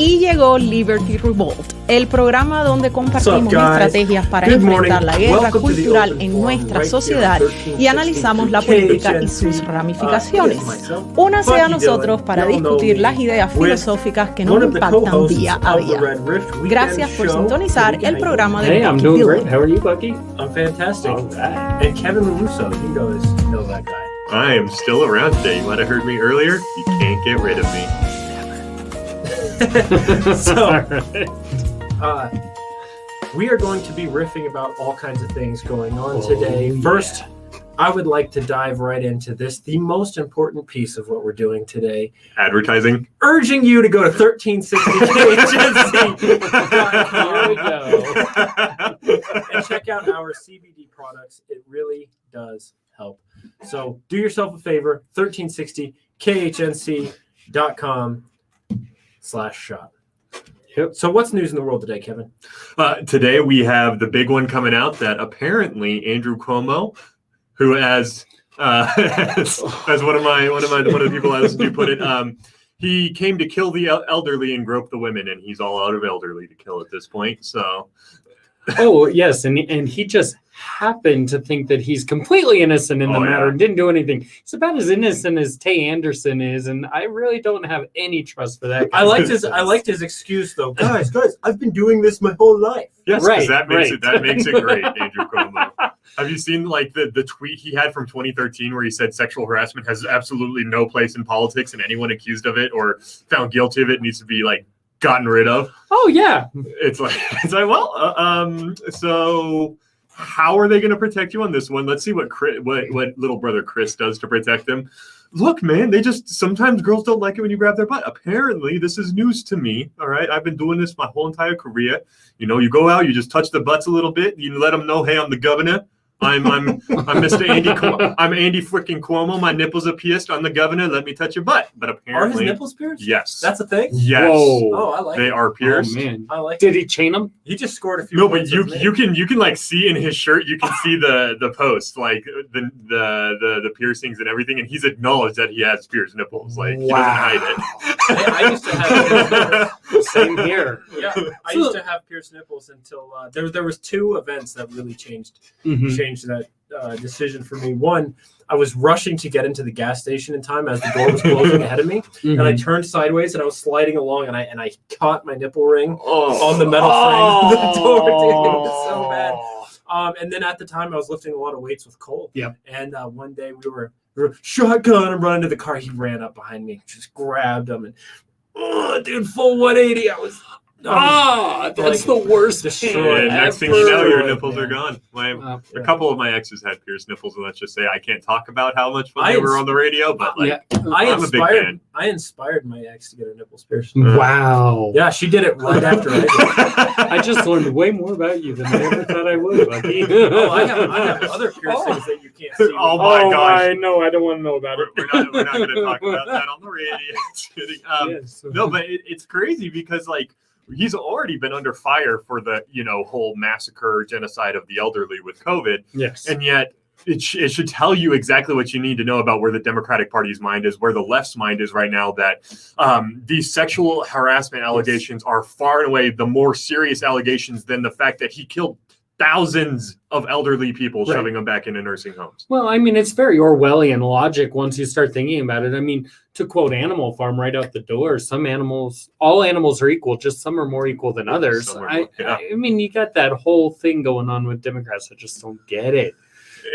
Y llegó Liberty Revolt, el programa donde compartimos estrategias para enfrentar la guerra cultural en nuestra sociedad y analizamos la política y sus ramificaciones. Únase a nosotros para discutir las ideas filosóficas que nos impactan día a día. Gracias por sintonizar el programa de Hey, I'm doing great. How are you, Bucky? I'm fantastic. All right. And Kevin LaRusso, you know that guy. I am still around today. You might have heard me earlier. You can't get rid of me. So, we are going to be riffing about all kinds of things going on today. First, I would like to dive right into this, the most important piece of what we're doing today. Advertising. Urging you to go to 1360khnc.com and check out our CBD products. It really does help. So do yourself a favor, 1360khnc.com/shop. Yep. So what's news in the world today, Kevin? Today we have the big one coming out that apparently Andrew Cuomo, who as one of the people I listen to put it, he came to kill the elderly and grope the women, and he's all out of elderly to kill at this point. So, oh yes, and he just happened to think that he's completely innocent in the matter and didn't do anything. He's about as innocent as Tay Anderson is, and I really don't have any trust for that guy. I liked his excuse though. Guys, I've been doing this my whole life. Yes, right, that makes it great, Andrew Cuomo. Have you seen like the tweet he had from 2013 where he said sexual harassment has absolutely no place in politics, and anyone accused of it or found guilty of it needs to be like gotten rid of? Oh yeah, it's like well, so. How are they going to protect you on this one? Let's see what little brother Chris does to protect them. Look, man, sometimes girls don't like it when you grab their butt. Apparently, this is news to me. All right, I've been doing this my whole entire career. You know, you go out, you just touch the butts a little bit, you let them know, hey, I'm the governor. I'm Mr. Andy. I'm Andy freaking Cuomo. My nipples are pierced. I'm the governor. Let me touch your butt. But apparently, are his nipples pierced? Yes, that's a thing. Yes. Whoa. Oh, I like they it. are pierced. Oh, man. I like. Did he chain them? He just scored a few. No, but you can like see in his shirt. You can see the post, like the piercings and everything, and he's acknowledged that he has pierced nipples. Like he doesn't hide it. I used to have. Same here. Yeah, I used to have pierced nipples until there was two events that really changed that decision for me. One, I was rushing to get into the gas station in time as the door was closing ahead of me, and I turned sideways and I was sliding along, and I caught my nipple ring on the metal frame of the door. Dude, it was so bad. And then at the time I was lifting a lot of weights with Cole. Yep. And one day we were shotgun and running to the car. He ran up behind me, just grabbed him, and dude, full 180. That's the worst. Destroyed. And next thing you know, your nipples are gone. A couple of my exes had pierced nipples, and let's just say I can't talk about how much fun they were on the radio, but I'm a big fan. I inspired my ex to get her nipples pierced. Wow. Yeah, she did it right after I did. I just learned way more about you than I ever thought I would, Bucky. I have other piercings that you can't see. Oh my gosh. I know. I don't want to know about it. We're not going to talk about that on the radio. Just kidding. No, but it's crazy because like, he's already been under fire for the, whole massacre, genocide of the elderly with COVID. Yes. And yet it should tell you exactly what you need to know about where the Democratic Party's mind is, where the left's mind is right now, that these sexual harassment allegations are far and away the more serious allegations than the fact that he killed thousands of elderly people, shoving them back into nursing homes. Well, I mean, it's very Orwellian logic once you start thinking about it. I mean, to quote Animal Farm right out the door, all animals are equal, just some are more equal than others. I mean, you got that whole thing going on with Democrats. I just don't get it.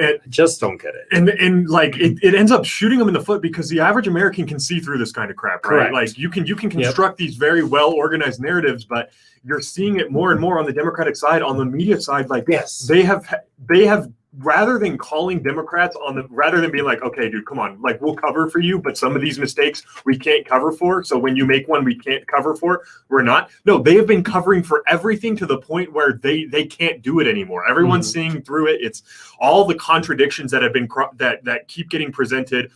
I just don't get it. And like it ends up shooting them in the foot because the average American can see through this kind of crap, right? Correct. Like you can construct these very well organized narratives, but you're seeing it more and more on the Democratic side, on the media side. Like they have rather than calling Democrats rather than being like, okay, dude, come on, like we'll cover for you, but some of these mistakes we can't cover for. So when you make one we can't cover for, we're not. No, they have been covering for everything to the point where they can't do it anymore. Everyone's seeing through it. It's all the contradictions that have been that keep getting presented.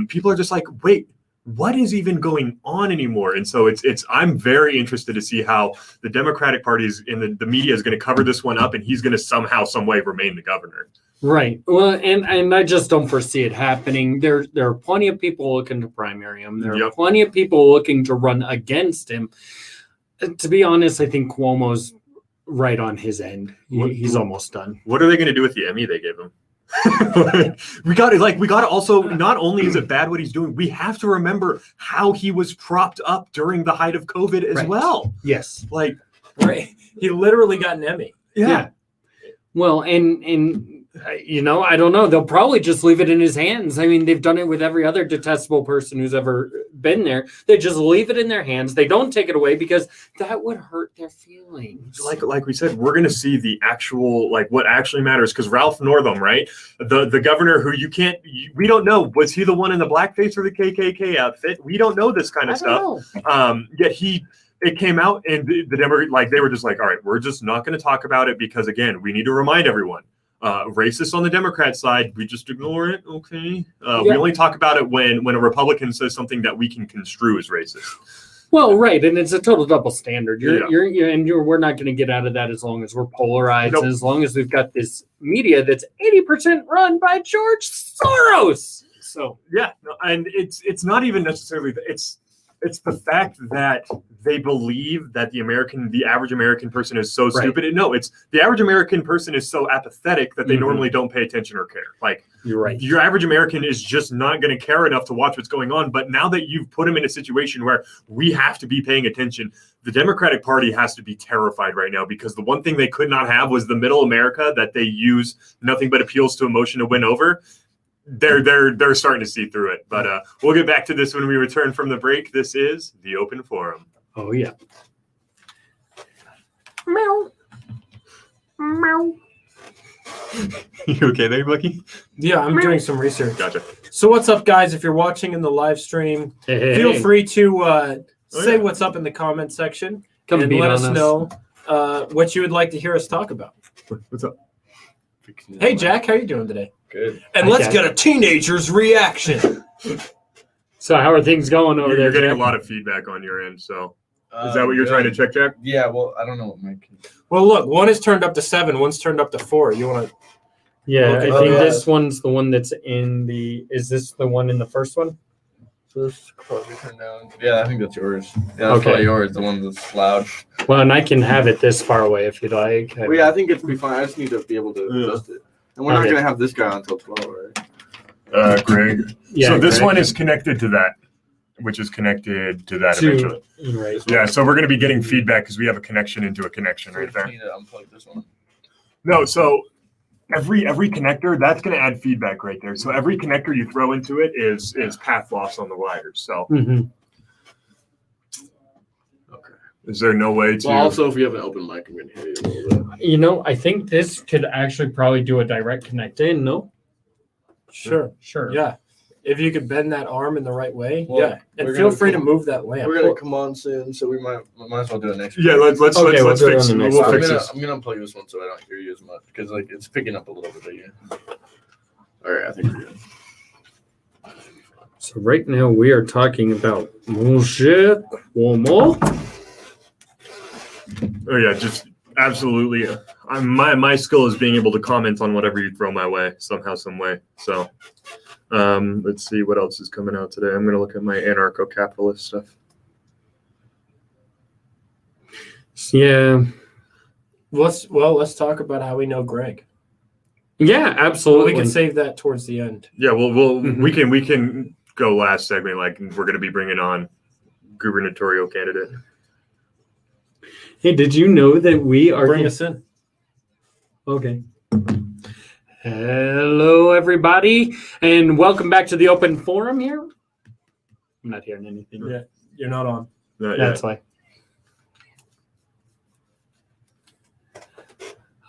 People are just like, wait, what is even going on anymore? And so I'm very interested to see how the Democratic Party is in the media is going to cover this one up, and he's going to somehow, some way remain the governor. Right. Well, and I just don't foresee it happening. There are plenty of people looking to primary him. There are plenty of people looking to run against him. To be honest, I think Cuomo's right on his end. He's almost done. What are they going to do with the Emmy they gave him? we got to also, not only is it bad what he's doing, we have to remember how he was propped up during the height of COVID as well. Yes. Right. He literally got an Emmy. Yeah. Well, and I don't know. They'll probably just leave it in his hands. I mean, they've done it with every other detestable person who's ever been there. They just leave it in their hands. They don't take it away because that would hurt their feelings. Like we said, we're going to see the actual, what actually matters. Because Ralph Northam, right? The governor who we don't know. Was he the one in the blackface or the KKK outfit? We don't know this kind of stuff. Yet it came out and the Democrats, they were just like, all right, we're just not going to talk about it because, again, we need to remind everyone. Racist on the Democrat side, we just ignore it. Okay. We only talk about it when a Republican says something that we can construe as racist. Well, right, and it's a total double standard. We're not going to get out of that as long as we're polarized, and as long as we've got this media that's 80% run by George Soros. So and it's not even necessarily it's the fact that they believe that the average American person is so stupid. No, it's the average American person is so apathetic that they normally don't pay attention or care. You're right. Your average American is just not going to care enough to watch what's going on. But now that you've put them in a situation where we have to be paying attention, the Democratic Party has to be terrified right now because the one thing they could not have was the middle America that they use nothing but appeals to emotion to win over. They're starting to see through it, but we'll get back to this when we return from the break. This is the Open Forum. Oh yeah. Meow. Meow. You okay there, Bucky? Yeah, I'm doing some research. Gotcha. So what's up, guys? If you're watching in the live stream, feel free to say what's up in the comment section and let us know what you would like to hear us talk about. What's up? Hey, Jack, how are you doing today? Good. And let's get a teenager's reaction. So how are things going over there? You're getting a lot of feedback on your end, so is that what you're trying to check, Jack? Yeah, well, I don't know what my Well, look, one is turned up to 7, one's turned up to 4. You want to? Yeah, I think this one's the one that's in the. Is this the one in the first one? So this probably turned down. Yeah, I think that's yours. Yeah, that's probably yours, the one that's loud. Well, and I can have it this far away if you'd like. Well, yeah, I think it'll be fine. I just need to be able to adjust it. And we're not going to have this guy on until 12, right? Greg. Yeah, so this Greg. one is connected to that, which is connected to that eventually. Right. Yeah, so we're going to be getting feedback because we have a connection into a connection right there. I need to unplug this one. No, so every connector, that's going to add feedback right there. So every connector you throw into it is path loss on the wires. So is there no way to? Well, also, if we have an open mic, I'm going to hear you a little bit. I think this could actually probably do a direct connect in, no? Sure. Yeah. If you could bend that arm in the right way. Well, And feel free to move that lamp. We're going to come on soon, so we might as well do it next week. Yeah, let's fix it. We'll fix I'm this. going to unplug this one so I don't hear you as much because it's picking up a little bit again. All right, I think we're good. So right now we are talking about Monsieur Cuomo. Oh yeah, just absolutely. My skill is being able to comment on whatever you throw my way somehow, some way. So let's see what else is coming out today. I'm going to look at my anarcho-capitalist stuff. Yeah. Let's talk about how we know Greg. Yeah, absolutely. We can save that towards the end. Yeah, we can go last segment. Like we're going to be bringing on gubernatorial candidate. Hey, did you know that we are bring us in? Okay. Hello, everybody, and welcome back to the Open Forum here. I'm not hearing anything. Yeah, you're not on. That's why.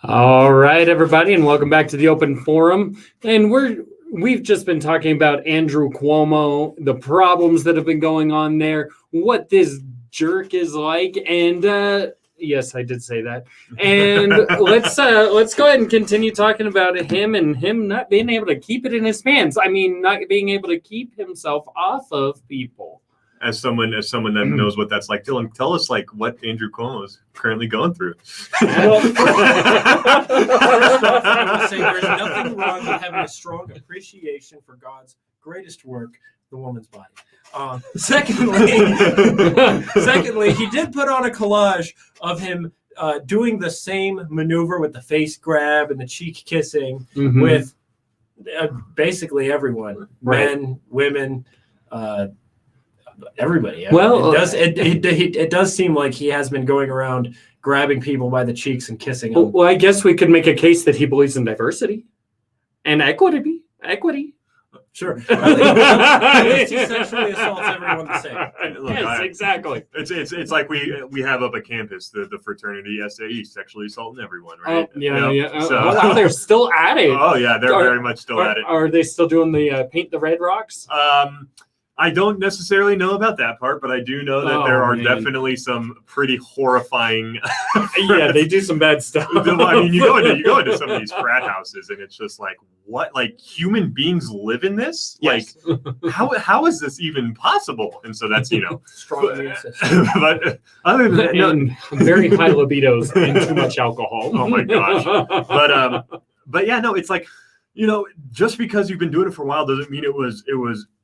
All right, everybody, and welcome back to the Open Forum. And we've just been talking about Andrew Cuomo, the problems that have been going on there, what this jerk is like, and yes, I did say that. And let's go ahead and continue talking about him and him not being able to keep it in his pants. I mean, not being able to keep himself off of people. as someone that knows what that's like. Dylan, tell us like what Andrew Cuomo is currently going through. Well, first off, I would say there's nothing wrong with having a strong appreciation for God's greatest work, the woman's body. Secondly, he did put on a collage of him doing the same maneuver with the face grab and the cheek kissing with basically everyone, men, women, everybody. Well, it does seem like he has been going around grabbing people by the cheeks and kissing them. Well, I guess we could make a case that he believes in diversity and equity. Sure. He sexually assaults everyone the same. Look, yes, exactly. It's like we have up at campus the fraternity SAE, sexually assaulting everyone, right? Yeah. So, Oh, wow, they're still at it. Oh yeah, they're very much still at it. Are they still doing the paint the red rocks? I don't necessarily know about that part, but I do know that there are definitely some pretty horrifying. Yeah, they do some bad stuff. I mean, you go into some of these frat houses, and it's just like, what? Like, human beings live in this? Yes. Like, how is this even possible? And so that's strong immune system. But other than that, no, very high libidos and too much alcohol. Oh my gosh! But yeah, no, it's like, just because you've been doing it for a while doesn't mean it was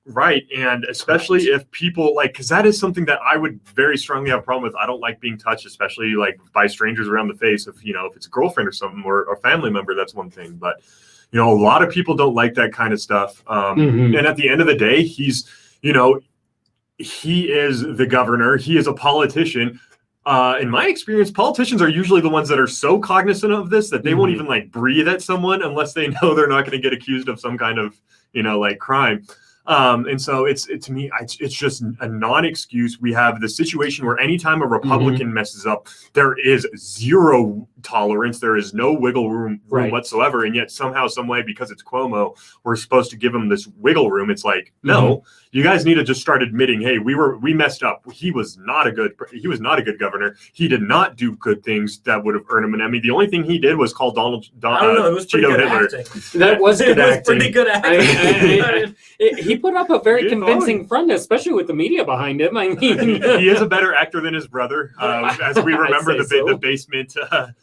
right. And especially if people because that is something that I would very strongly have a problem with. I don't like being touched, especially like by strangers around the face. If it's a girlfriend or something or a family member, that's one thing. But a lot of people don't like that kind of stuff. And at the end of the day, he is the governor. He is a politician. In my experience, politicians are usually the ones that are so cognizant of this that they won't even breathe at someone unless they know they're not going to get accused of some kind of crime. And so to me, it's just a non-excuse. We have the situation where anytime a Republican messes up, there is zero tolerance. There is no wiggle room whatsoever. And yet somehow, some way, because it's Cuomo, we're supposed to give him this wiggle room. It's like, no, you guys need to just start admitting, hey, we messed up. He was not a good governor. He did not do good things that would have earned him an Emmy. The only thing he did was call Donald I don't know, it was pretty good acting. That was good acting. It was pretty good acting. He put up a very convincing front, especially with the media behind him. I mean, he is a better actor than his brother, as we remember the basement.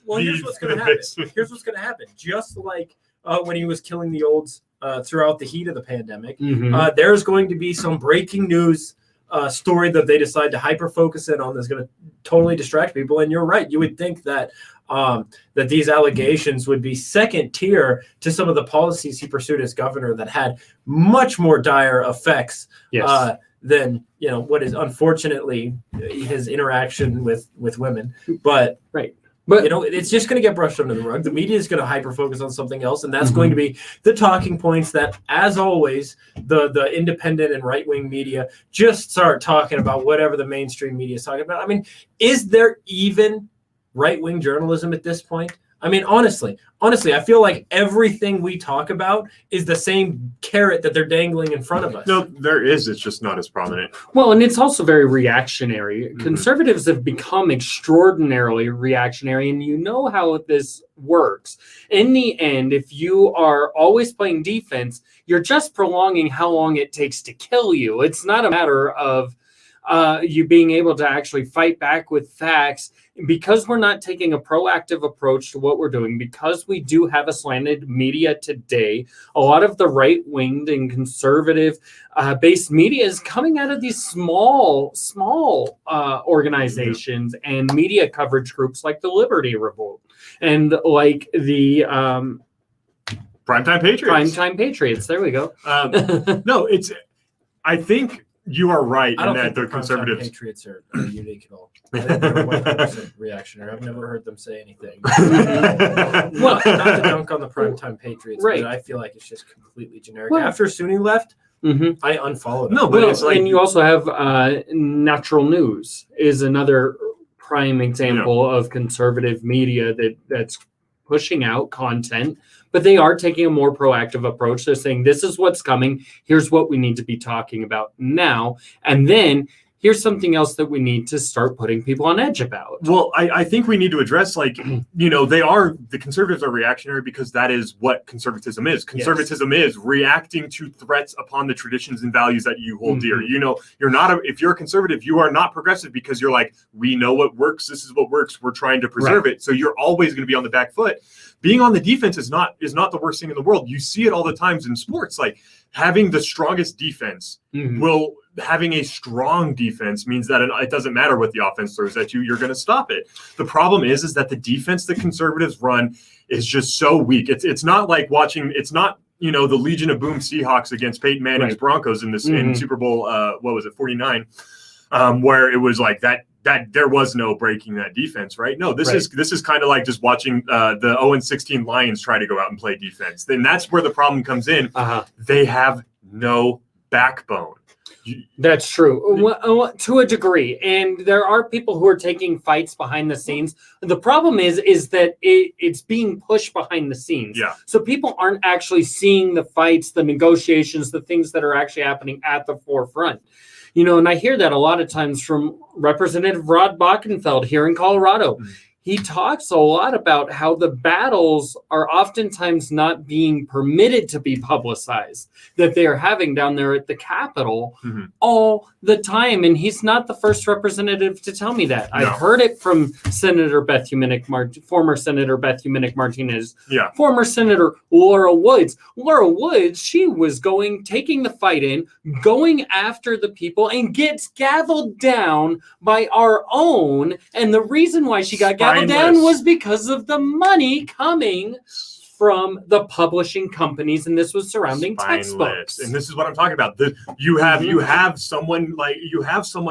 Well, here's what's going to happen. Here's what's going to happen. Just like when he was killing the olds throughout the heat of the pandemic, there's going to be some breaking news story that they decide to hyper focus in on that's going to totally distract people. And you're right. You would think that that these allegations would be second tier to some of the policies he pursued as governor that had much more dire effects than what is unfortunately his interaction with women. But it's just going to get brushed under the rug. The media is going to hyper focus on something else, and that's going to be the talking points that, as always, the independent and right wing media just start talking about whatever the mainstream media is talking about. I mean, is there even right-wing journalism at this point? I mean, honestly, I feel like everything we talk about is the same carrot that they're dangling in front of us. No, there is. It's just not as prominent. Well, and it's also very reactionary. Conservatives have become extraordinarily reactionary, and you know how this works. In the end, if you are always playing defense, you're just prolonging how long it takes to kill you. It's not a matter of you being able to actually fight back with facts. Because we're not taking a proactive approach to what we're doing, because we do have a slanted media today, a lot of the right-winged and conservative-based media is coming out of these small organizations and media coverage groups like the Liberty Revolt and like the Primetime Patriots. Primetime Patriots. There we go. No, I think you are right I don't in think that the conservatives Patriots are unique at all. I think they're 100% reactionary. I've never heard them say anything. Not to dunk on the Primetime Patriots, but I feel like it's just completely generic. Well, after SUNY left, I unfollowed. No, but it's like, and you also have Natural News is another prime example of conservative media that's pushing out content, but they are taking a more proactive approach. They're saying, this is what's coming. Here's what we need to be talking about now. And then here's something else that we need to start putting people on edge about. Well, I think we need to address, like, the conservatives are reactionary because that is what conservatism is. Conservatism is reacting to threats upon the traditions and values that you hold dear. If you're a conservative, you are not progressive because you're like, we know what works. This is what works. We're trying to preserve it. So you're always going to be on the back foot. Being on the defense is not the worst thing in the world. You see it all the times in sports. Like, having the strongest defense having a strong defense means that it doesn't matter what the offense throws at you, you're going to stop it. The problem is that the defense that conservatives run is just so weak. It's not like watching. It's not the Legion of Boom Seahawks against Peyton Manning's Broncos in Super Bowl 49, where it was like that there was no breaking that defense, right? No, this is kind of like just watching the 0-16 Lions try to go out and play defense. Then that's where the problem comes in. They have no backbone. That's true to a degree, and there are people who are taking fights behind the scenes. The problem is that it's being pushed behind the scenes. Yeah. So people aren't actually seeing the fights, the negotiations, the things that are actually happening at the forefront. And I hear that a lot of times from Representative Rod Bockenfeld here in Colorado. He talks a lot about how the battles are oftentimes not being permitted to be publicized, that they are having down there at the Capitol all the time. And he's not the first representative to tell me that. No. I've heard it from Senator former Senator Beth Huminick Martinez, former Senator Laura Woods. Laura Woods, she was taking the fight in, going after the people, and gets gavelled down by our own. And the reason why she got gavelled down was because of the money coming from the publishing companies, and this was surrounding textbooks. And this is what I'm talking about. You have someone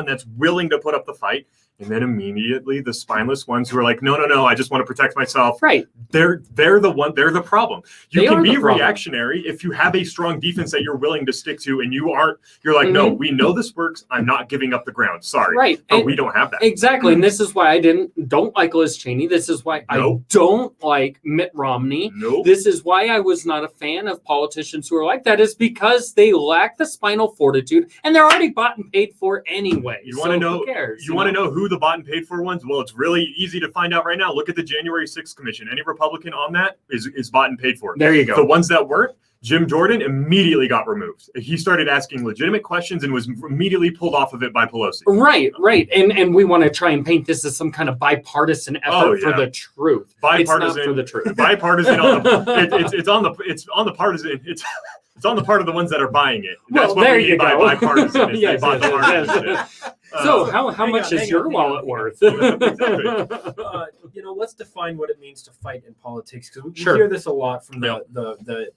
that's willing to put up the fight, and then immediately the spineless ones who are like, no, I just want to protect myself. Right. They're the problem. You can be reactionary if you have a strong defense that you're willing to stick to, and you're like, no, we know this works. I'm not giving up the ground. Sorry. Right. But we don't have that. Exactly. And this is why I don't like Liz Cheney. This is why I don't like Mitt Romney. Nope. This is why I was not a fan of politicians who are like that, is because they lack the spinal fortitude, and they're already bought and paid for anyway. You want to know? Who cares? You want to know who the bought and paid for ones? Well, it's really easy to find out right now. Look at the January 6th commission. Any Republican on that is bought and paid for. There you go. The ones that weren't, Jim Jordan immediately got removed. He started asking legitimate questions and was immediately pulled off of it by Pelosi. Right. And we want to try and paint this as some kind of bipartisan effort for the truth. Bipartisan, it's not for the truth. Bipartisan. It's on the partisan. It's on the part of the ones that are buying it. That's what we mean by bipartisan. Is they bought partisan. So how much is your wallet worth? Let's define what it means to fight in politics, because we hear this a lot from the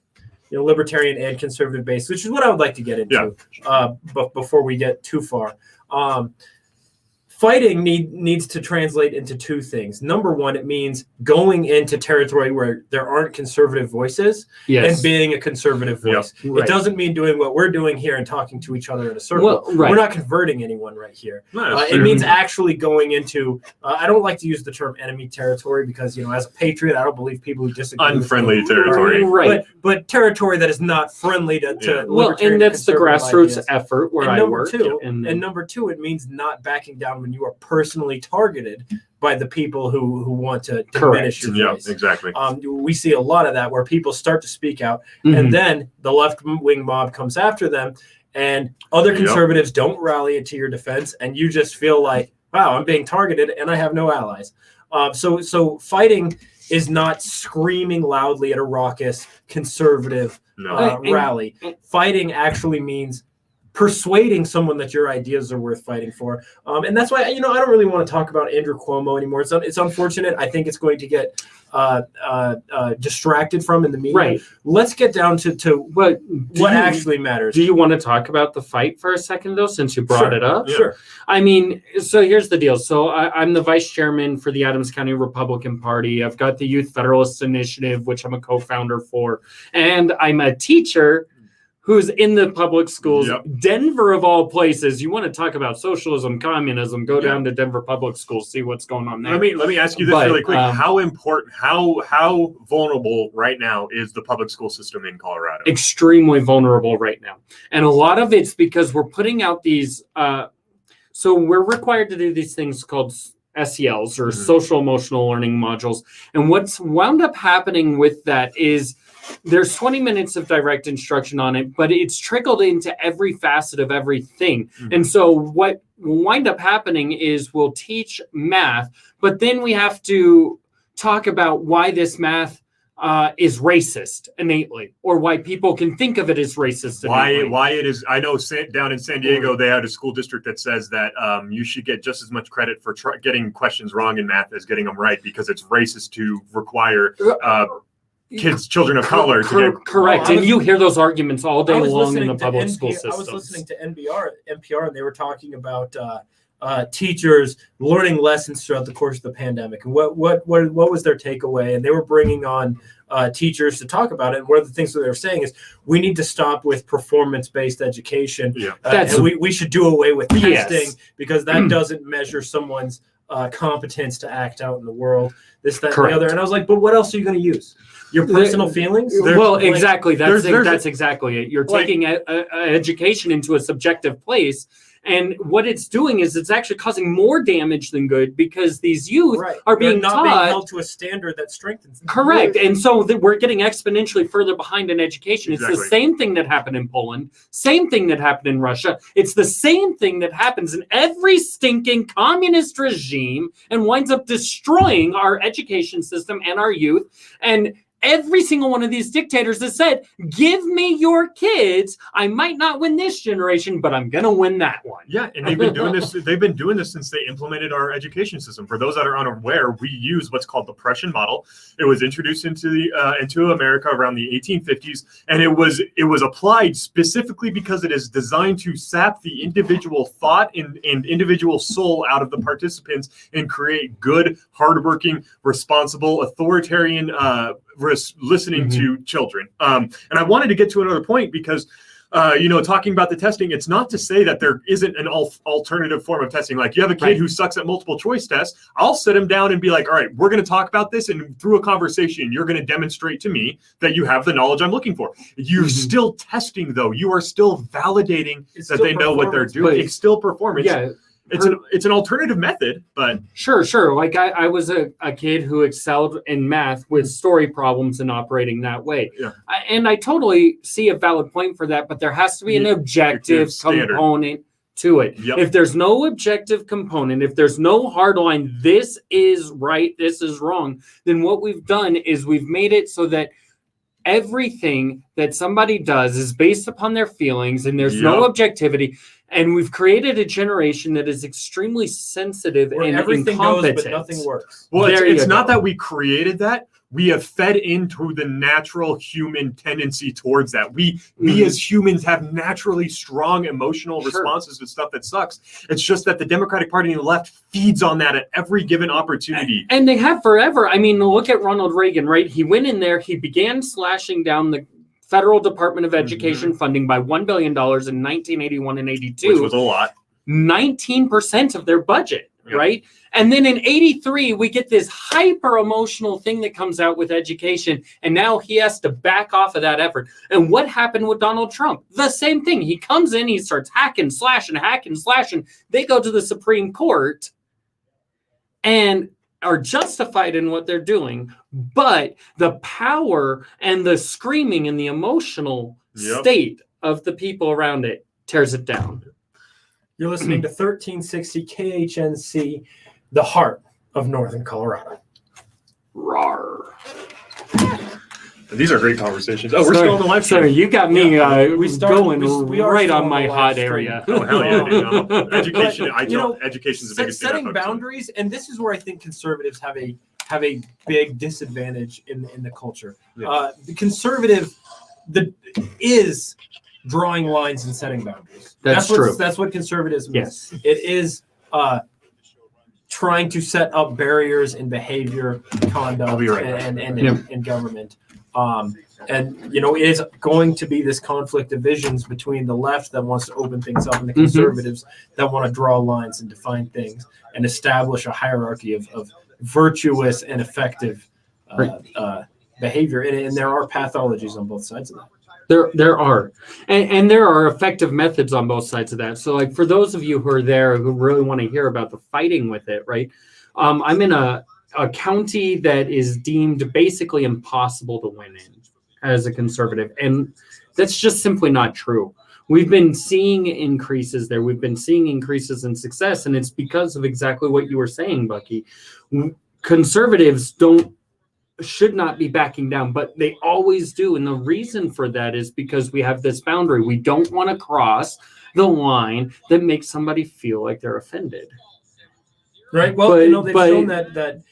libertarian and conservative base, which is what I would like to get into. But before we get too far, fighting needs to translate into two things. Number one, it means going into territory where there aren't conservative voices and being a conservative voice. It doesn't mean doing what we're doing here and talking to each other in a circle. We're not converting anyone right here. It means actually going into, I don't like to use the term enemy territory because, as a patriot, I don't believe people who disagree unfriendly territory. Right. But territory that is not friendly to and that's the grassroots ideas. Effort where I work. And number two, it means not backing down when you are personally targeted by the people who want to diminish your voice. Yeah, exactly. We see a lot of that where people start to speak out, and then the left-wing mob comes after them, and other conservatives don't rally to your defense, and you just feel like, wow, I'm being targeted, and I have no allies. So fighting is not screaming loudly at a raucous conservative rally. Fighting actually means persuading someone that your ideas are worth fighting for. And that's why, I don't really want to talk about Andrew Cuomo anymore. It's unfortunate. I think it's going to get distracted from in the media. Right. Let's get down to what actually matters. Do you want to talk about the fight for a second, though, since you brought it up? Sure. I mean, so here's the deal. So I'm the vice chairman for the Adams County Republican Party. I've got the Youth Federalist Initiative, which I'm a co-founder for. And I'm a teacher who's in the public schools. Denver, of all places. You want to talk about socialism, communism, go down to Denver public schools, see what's going on there. Let me ask you this really quick. How important, how vulnerable right now is the public school system in Colorado? Extremely vulnerable right now. And a lot of it's because we're putting out these So we're required to do these things called SELs or social emotional learning modules. And what's wound up happening with that is there's 20 minutes of direct instruction on it, but it's trickled into every facet of everything. And so what will wind up happening is we'll teach math, but then we have to talk about why this math is racist innately, or why people can think of it as racist innately. Why it is. I know down in San Diego, they had a school district that says that you should get just as much credit for getting questions wrong in math as getting them right, because it's racist to require children of color to get correct. And you hear those arguments all day long in the public school system. I was listening to NPR, and they were talking about teachers learning lessons throughout the course of the pandemic, and what was their takeaway. And they were bringing on teachers to talk about it. And one of the things that they were saying is we need to stop with performance-based education. And we should do away with testing, because that doesn't measure someone's competence to act out in the world. This, that, and the other. And I was like, but what else are you going to use? Your personal feelings? Well, exactly. That's exactly it. You're taking education into a subjective place. And what it's doing is it's actually causing more damage than good, because these youth are being not being held to a standard that strengthens them. Correct. And so we're getting exponentially further behind in education. It's the same thing that happened in Poland, same thing that happened in Russia. It's the same thing that happens in every stinking communist regime and winds up destroying our education system and our youth. And every single one of these dictators has said, give me your kids. I might not win this generation, but I'm going to win that one. Yeah, and they've been doing this. They've been doing this since they implemented our education system. For those that are unaware, we use what's called the Prussian model. It was introduced into America around the 1850s, and it was applied specifically because it is designed to sap the individual thought and individual soul out of the participants and create good, hardworking, responsible, authoritarian listening to children. And I wanted to get to another point, because talking about the testing, it's not to say that there isn't an alternative form of testing. Like, you have a kid who sucks at multiple choice tests, I'll sit him down and be like, all right, we're going to talk about this, and through a conversation, you're going to demonstrate to me that you have the knowledge I'm looking for. You're still testing, though. You are still validating that they know what they're doing. It's still performance. Yeah. It's an alternative method, but sure. Like I was a kid who excelled in math with story problems and operating that way. Yeah. And I totally see a valid point for that, but there has to be an objective component to it. Yep. If there's no objective component, if there's no hard line, this is right, this is wrong, then what we've done is we've made it so that everything that somebody does is based upon their feelings, and there's no objectivity. And we've created a generation that is extremely sensitive and everything incompetent. Goes, but nothing works. Well, it's not that we created that. We have fed into the natural human tendency towards that. We as humans have naturally strong emotional responses to stuff that sucks. It's just that the Democratic Party and the left feeds on that at every given opportunity. And they have forever. I mean, look at Ronald Reagan, right? He went in there, he began slashing down the Federal Department of Education funding by $1 billion in 1981 and 82. Which was a lot. 19% of their budget, right? And then in 83, we get this hyper emotional thing that comes out with education. And now he has to back off of that effort. And what happened with Donald Trump? The same thing. He comes in, he starts hacking, slashing. They go to the Supreme Court and are justified in what they're doing, but the power and the screaming and the emotional state of the people around it tears it down. You're listening to 1360 KHNC, the heart of Northern Colorado. Rawr. These are great conversations. Oh, we're still on the live stream. So you got me we right on my hot area. Oh, hell yeah. Education, education is the biggest thing. Setting boundaries, and this is where I think conservatives have a big disadvantage in the culture. Yeah. The conservative is drawing lines and setting boundaries. That's true. That's what conservatism is. It is trying to set up barriers in behavior, conduct, and government. It is going to be this conflict of visions between the left that wants to open things up and the conservatives that want to draw lines and define things and establish a hierarchy of virtuous and effective behavior. And there are pathologies on both sides of that. There are, and there are effective methods on both sides of that. So, like for those of you who are there who really want to hear about the fighting with it, right? I'm in a county that is deemed basically impossible to win in as a conservative, and that's just simply not true. We've been seeing increases there. We've been seeing increases in success, and it's because of exactly what you were saying, Bucky. Conservatives should not be backing down, but they always do. And the reason for that is because we have this boundary. We don't want to cross the line that makes somebody feel like they're offended. Right. Well, they've shown that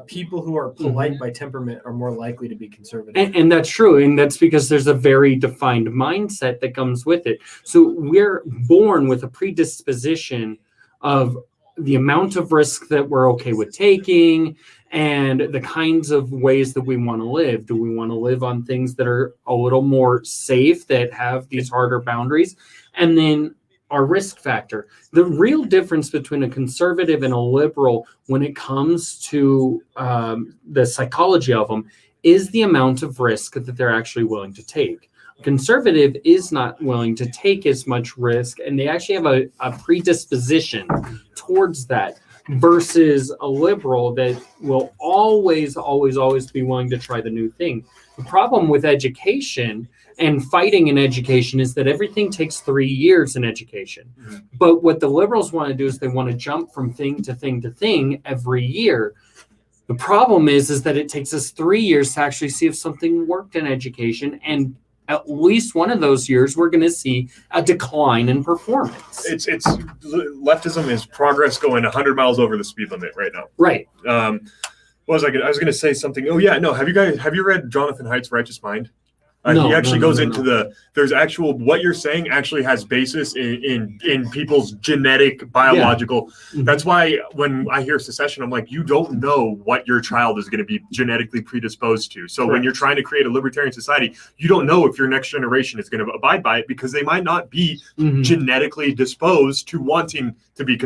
people who are polite by temperament are more likely to be conservative. And that's true. And that's because there's a very defined mindset that comes with it. So we're born with a predisposition of the amount of risk that we're okay with taking and the kinds of ways that we want to live. Do we want to live on things that are a little more safe, that have these harder boundaries? And then our risk factor. The real difference between a conservative and a liberal when it comes to the psychology of them is the amount of risk that they're actually willing to take. A conservative is not willing to take as much risk, and they actually have a predisposition towards that, versus a liberal that will always be willing to try the new thing. The problem with education and fighting in education is that everything takes 3 years in education. But what the liberals want to do is they want to jump from thing to thing to thing every year. The problem is that it takes us 3 years to actually see if something worked in education, and at least one of those years we're going to see a decline in performance. It's leftism is progress going 100 miles over the speed limit right now. Right. What was I going to say something? Oh yeah, no. Have you read Jonathan Haidt's Righteous Mind? He actually goes into there's actual, what you're saying actually has basis in people's genetic, biological. Yeah. That's why when I hear secession, I'm like, you don't know what your child is going to be genetically predisposed to. So when you're trying to create a libertarian society, you don't know if your next generation is going to abide by it, because they might not be genetically disposed to wanting to be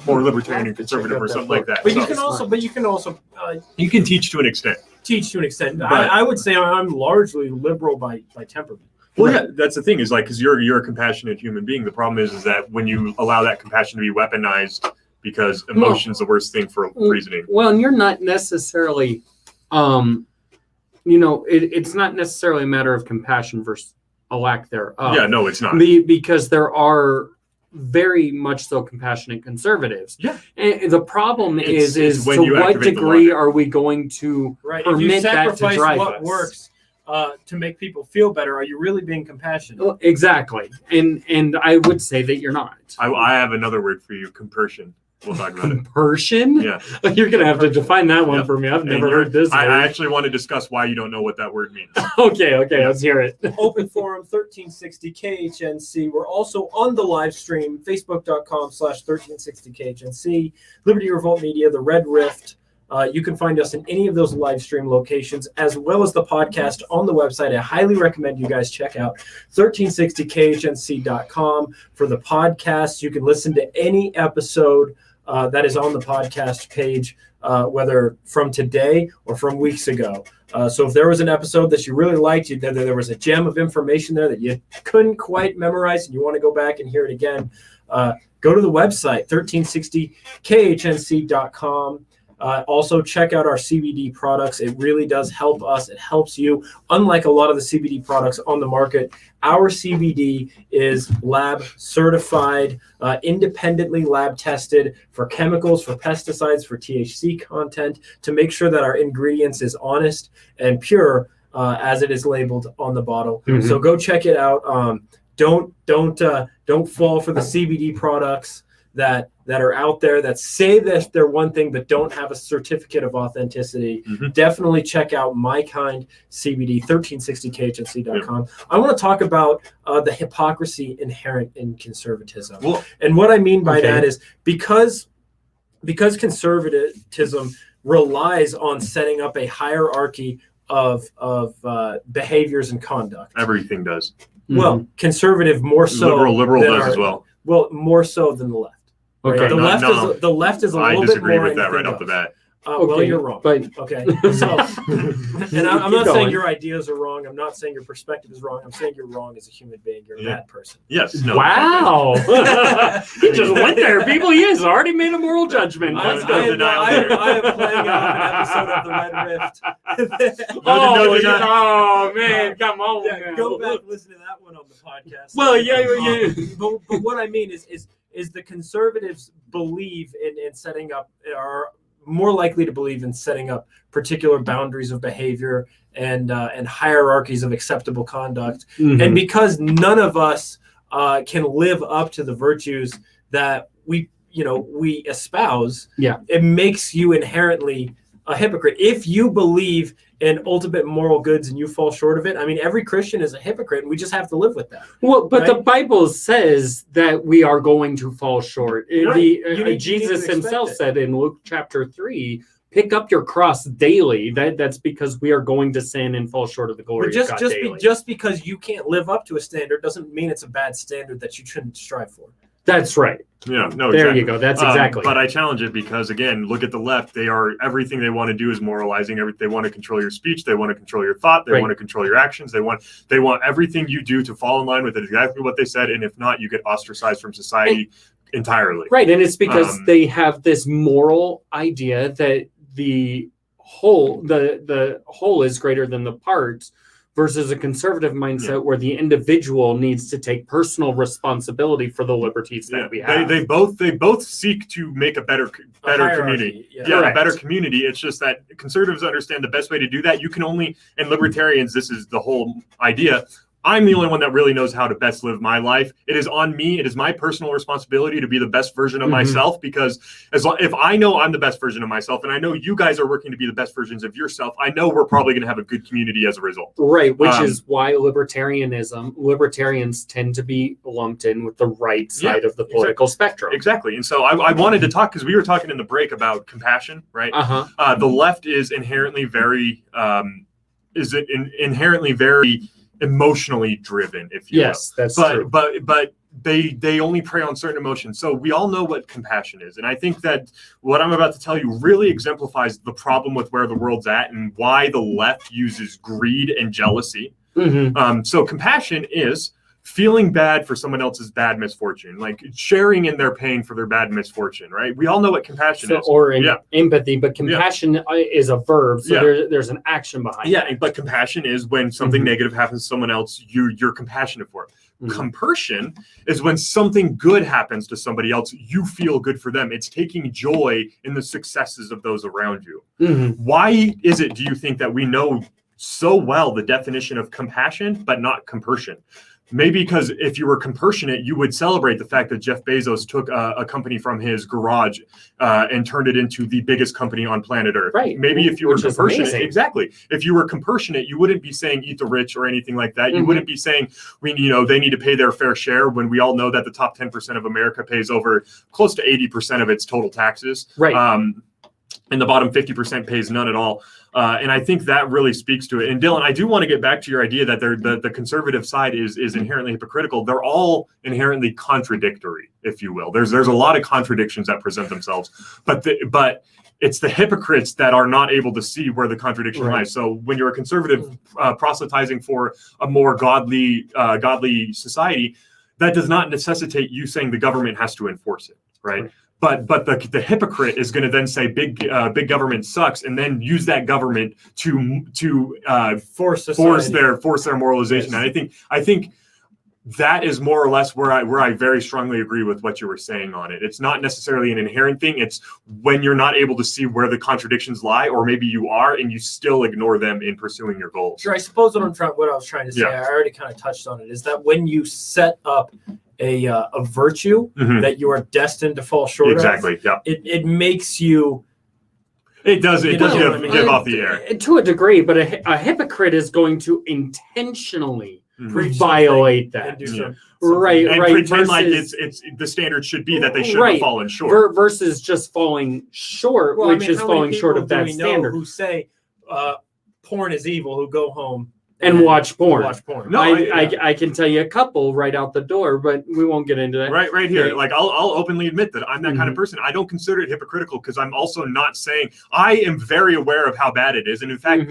more libertarian and conservative or something like that. But you can also you can teach to an extent. I would say I'm largely liberal by temperament. Well, yeah, that's the thing, is like, because you're a compassionate human being. The problem is that when you allow that compassion to be weaponized, because emotion's the worst thing for reasoning. Well, and you're not necessarily, it's not necessarily a matter of compassion versus a lack thereof. Yeah, no, it's not. Because there are very much so compassionate conservatives. Yeah. And the problem is to what degree are we going to permit that to drive what us? Works to make people feel better, are you really being compassionate? Well, exactly. And I would say that you're not. I have another word for you, compersion. We'll talk about it. Compersion? Yeah. You're going to have to define that one for me. I've never heard this word. I actually want to discuss why you don't know what that word means. Okay, let's hear it. Open Forum 1360 KHNC. We're also on the live stream, facebook.com/1360KHNC, Liberty Revolt Media, the Red Rift. You can find us in any of those live stream locations, as well as the podcast on the website. I highly recommend you guys check out 1360KHNC.com for the podcast. You can listen to any episode that is on the podcast page, whether from today or from weeks ago. So if there was an episode that you really liked, there was a gem of information there that you couldn't quite memorize and you want to go back and hear it again, go to the website, 1360KHNC.com. Also, check out our CBD products. It really does help us. It helps you. Unlike a lot of the CBD products on the market, our CBD is lab certified, independently lab tested for chemicals, for pesticides, for THC content, to make sure that our ingredients is honest and pure as it is labeled on the bottle. So go check it out. Don't fall for the CBD products that are out there that say that they're one thing but don't have a certificate of authenticity. Definitely check out My Kind CBD, 1360KHNC.com. I want to talk about the hypocrisy inherent in conservatism. And what I mean by that is because conservatism relies on setting up a hierarchy of behaviors and conduct. Everything does. Well, conservative more so. Liberal does as well. Well, more so than the left. Okay. Right? The left is a little bit more. I disagree with that right off the bat. Well, you're wrong. But okay, so and I'm not saying your ideas are wrong. I'm not saying your perspective is wrong. I'm saying you're wrong as a human being. You're a bad person. Yes. No. Wow. He just went there, people. He has already made a moral judgment. I am playing off an episode of the Red Rift. Oh man, come on. Yeah, go back and listen to that one on the podcast. Well, yeah. But what I mean is the conservatives believe in setting up, are more likely to believe in setting up particular boundaries of behavior and hierarchies of acceptable conduct. Mm-hmm. And because none of us can live up to the virtues that we espouse, it makes you inherently a hypocrite. If you believe in ultimate moral goods and you fall short of it, I mean, every Christian is a hypocrite, and we just have to live with that. Well, but right? the Bible says that we are going to fall short. Right. Jesus himself said in Luke chapter 3, pick up your cross daily. That's because we are going to sin and fall short of the glory of God daily. Just because you can't live up to a standard doesn't mean it's a bad standard that you shouldn't strive for. That's right. Yeah, no, there exactly. you go. That's exactly. But I challenge it because, again, look at the left. They are, everything they want to do is moralizing. They want to control your speech. They want to control your thought. They want to control your actions. They want everything you do to fall in line with exactly what they said. And if not, you get ostracized from society entirely. Right. And it's because they have this moral idea that the whole is greater than the parts, versus a conservative mindset where the individual needs to take personal responsibility for the liberties that we have. They both seek to make a better community. A better community. It's just that conservatives understand the best way to do that. You can only, and libertarians, this is the whole idea. I'm the only one that really knows how to best live my life. It is on me. It is my personal responsibility to be the best version of myself, because if I know I'm the best version of myself, and I know you guys are working to be the best versions of yourself, I know we're probably going to have a good community as a result. Right, which is why libertarians tend to be lumped in with the right side of the political spectrum. Exactly. And so I wanted to talk, because we were talking in the break about compassion, right? The left is inherently very emotionally driven, if you will. That's true. But they only prey on certain emotions. So we all know what compassion is. And I think that what I'm about to tell you really exemplifies the problem with where the world's at and why the left uses greed and jealousy. So compassion is feeling bad for someone else's bad misfortune, like sharing in their pain for their bad misfortune, right? We all know what compassion is. Or empathy, but compassion is a verb, so there's an action behind it. But compassion is when something negative happens to someone else, you're compassionate for it. Compersion is when something good happens to somebody else, you feel good for them. It's taking joy in the successes of those around you. Why is it, do you think, that we know so well the definition of compassion, but not compersion? Maybe because if you were compassionate, you would celebrate the fact that Jeff Bezos took a company from his garage and turned it into the biggest company on planet Earth. Right. Maybe if you were compassionate, if you were compassionate, you wouldn't be saying eat the rich or anything like that. You wouldn't be saying they need to pay their fair share, when we all know that the top 10% of America pays over close to 80% of its total taxes. Right. And the bottom 50% pays none at all. And I think that really speaks to it. And Dylan, I do want to get back to your idea that the conservative side is inherently hypocritical. They're all inherently contradictory, if you will. There's a lot of contradictions that present themselves, but it's the hypocrites that are not able to see where the contradiction lies. So when you're a conservative proselytizing for a more godly society, that does not necessitate you saying the government has to enforce it, right? But the hypocrite is going to then say big government sucks, and then use that government to force their moralization. And I think that is more or less where I very strongly agree with what you were saying on it. It's not necessarily an inherent thing. It's when you're not able to see where the contradictions lie, or maybe you are and you still ignore them in pursuing your goals. Sure. I suppose what I was trying to say, I already kind of touched on it, is that when you set up a virtue that you are destined to fall short of, it makes you. It does give off the air to a degree, but a hypocrite is going to intentionally violate that, right? And pretend like it's the standard should be that they should have fallen short, versus just falling short, which is falling short of that standard. Who say porn is evil, who go home and watch porn. No, I can tell you a couple right out the door, but we won't get into that. Right here. Okay. Like I'll openly admit that I'm that kind of person. I don't consider it hypocritical because I'm also not saying I am very aware of how bad it is, and in fact,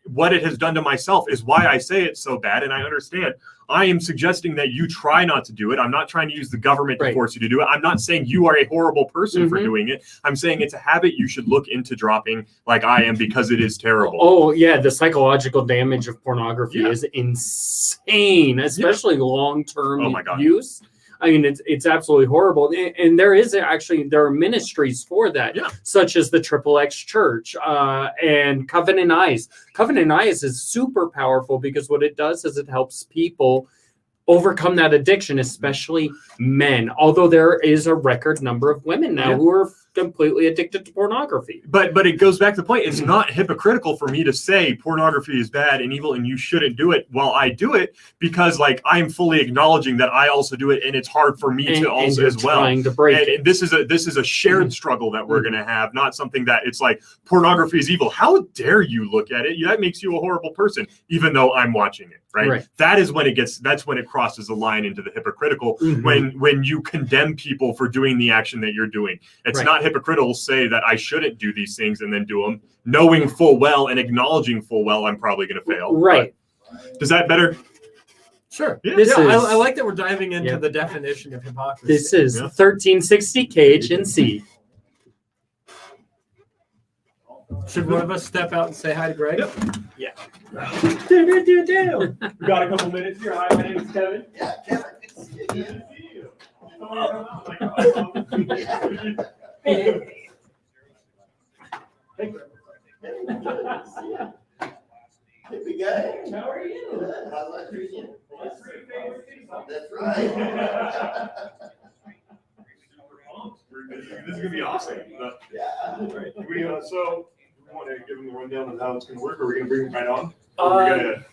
what it has done to myself is why I say it's so bad, and I understand. I am suggesting that you try not to do it. I'm not trying to use the government to force you to do it. I'm not saying you are a horrible person for doing it. I'm saying it's a habit you should look into dropping like I am because it is terrible. Oh, yeah. The psychological damage of pornography is insane, especially long-term use. I mean, it's absolutely horrible. And there are ministries for that, such as the XXX Church and Covenant Eyes. Covenant Eyes is super powerful because what it does is it helps people overcome that addiction, especially men. Although there is a record number of women now who are completely addicted to pornography. But it goes back to the point. It's not hypocritical for me to say pornography is bad and evil and you shouldn't do it while I do it, because like I'm fully acknowledging that I also do it and it's hard for me to also as well. Trying to break it. This is a shared struggle that we're gonna have, not something that it's like pornography is evil. How dare you look at it? That makes you a horrible person, even though I'm watching it. Right. That is when that's when it crosses the line into the hypocritical, when you condemn people for doing the action that you're doing. It's not hypocritical to say that I shouldn't do these things and then do them, knowing full well and acknowledging full well I'm probably going to fail. Right. Does that better? Sure. Yeah. I like that we're diving into the definition of hypocrisy. This is 1360 KHNC. Should one of us step out and say hi to Greg? Yep. Yeah. We got a couple minutes here. Hi, my name is Kevin. Yeah, Kevin. Good to see you. Hey. Hey, big guy. How are you? How's life treating you? That's right. This is gonna be awesome. Yeah. So we want to give them the rundown of how it's gonna work. Are we gonna bring them right on? Or are we gonna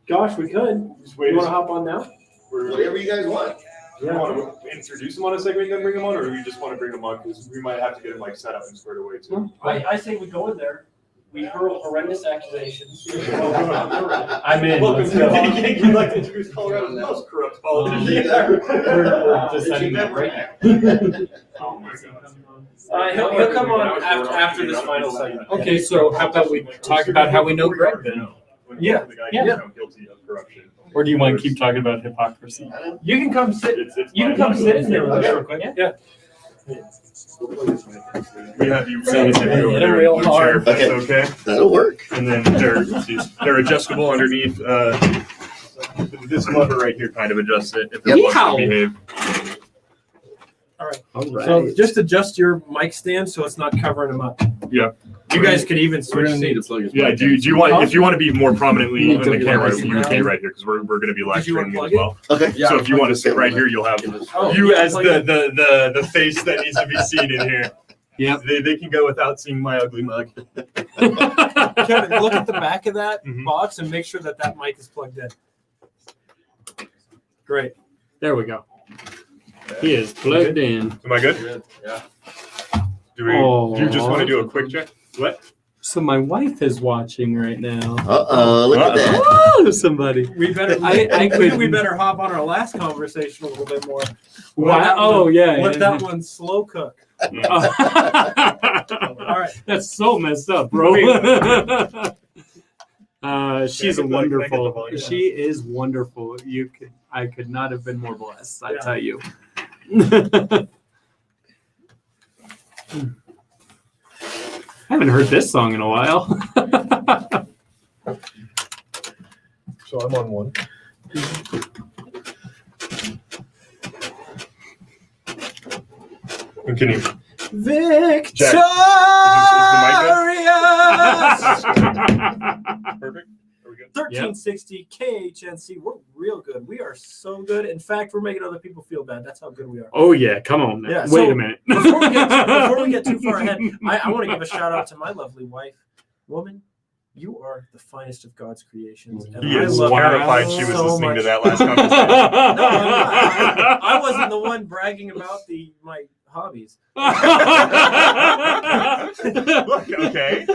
Gosh, we could. just wait? You want to hop on now? Whatever you guys want. Do you want to introduce them on a segment, then bring them on, or do we just want to bring them on because we might have to get them like set up and squared away too? I say we go in there. We hurl horrendous accusations. I'm in. Welcome to you'd like to introduce Colorado's most corrupt politician. We're deciding that right now. Oh my God. He'll come on after this final segment. Okay, so how about we talk about how we know Greg then? Yeah. Guilty of corruption. Or do you want to keep talking about hypocrisy? You can come sit. You can come sit in there with us real quick. Yeah. We have you sit over there real in the chair, if that's okay. That'll work. And then they're adjustable underneath. This lever right here kind of adjusts it if it wants to behave. All right. All right. So just adjust your mic stand so it's not covering them up. Yeah. You guys could even We're switch gonna need to seats. plug his Yeah. mic Do in. you want if you want to be more prominently in the Need to camera, plug you it would be in. right here because we're going to be live Did you streaming as unplug well. Okay. Yeah, So if you want to sit right here, you'll have Oh, you yeah, as plug the face that needs to be seen in here. Yep. They can go without seeing my ugly mug. Kevin, look at the back of that Mhm. box and make sure that mic is plugged in. Great. There we go. He is plugged in. Am I good? Good. Yeah. Do you just want to do a quick check? What? So my wife is watching right now. Look at that. Oh, somebody. We better. I think could- we better hop on our last conversation a little bit more. Wow. Oh, yeah. Let that one slow cook. All right. That's so messed up, bro. She's Can I get the wonderful. volume? She is wonderful. I could not have been more blessed, I tell you. I haven't heard this song in a while. So I'm on one. Continue. Victorious. Perfect. Are we good? 1360 KHNC. We're real good. We are so good. In fact, we're making other people feel bad. That's how good we are. Oh, yeah. Come on now. Yeah, Wait so a minute. Before we get too far ahead, I want to give a shout out to my lovely wife. Woman, you are the finest of God's creations. And He I is love terrified her she was so listening much. to that last conversation. No, I wasn't the one bragging about my hobbies. Look, okay.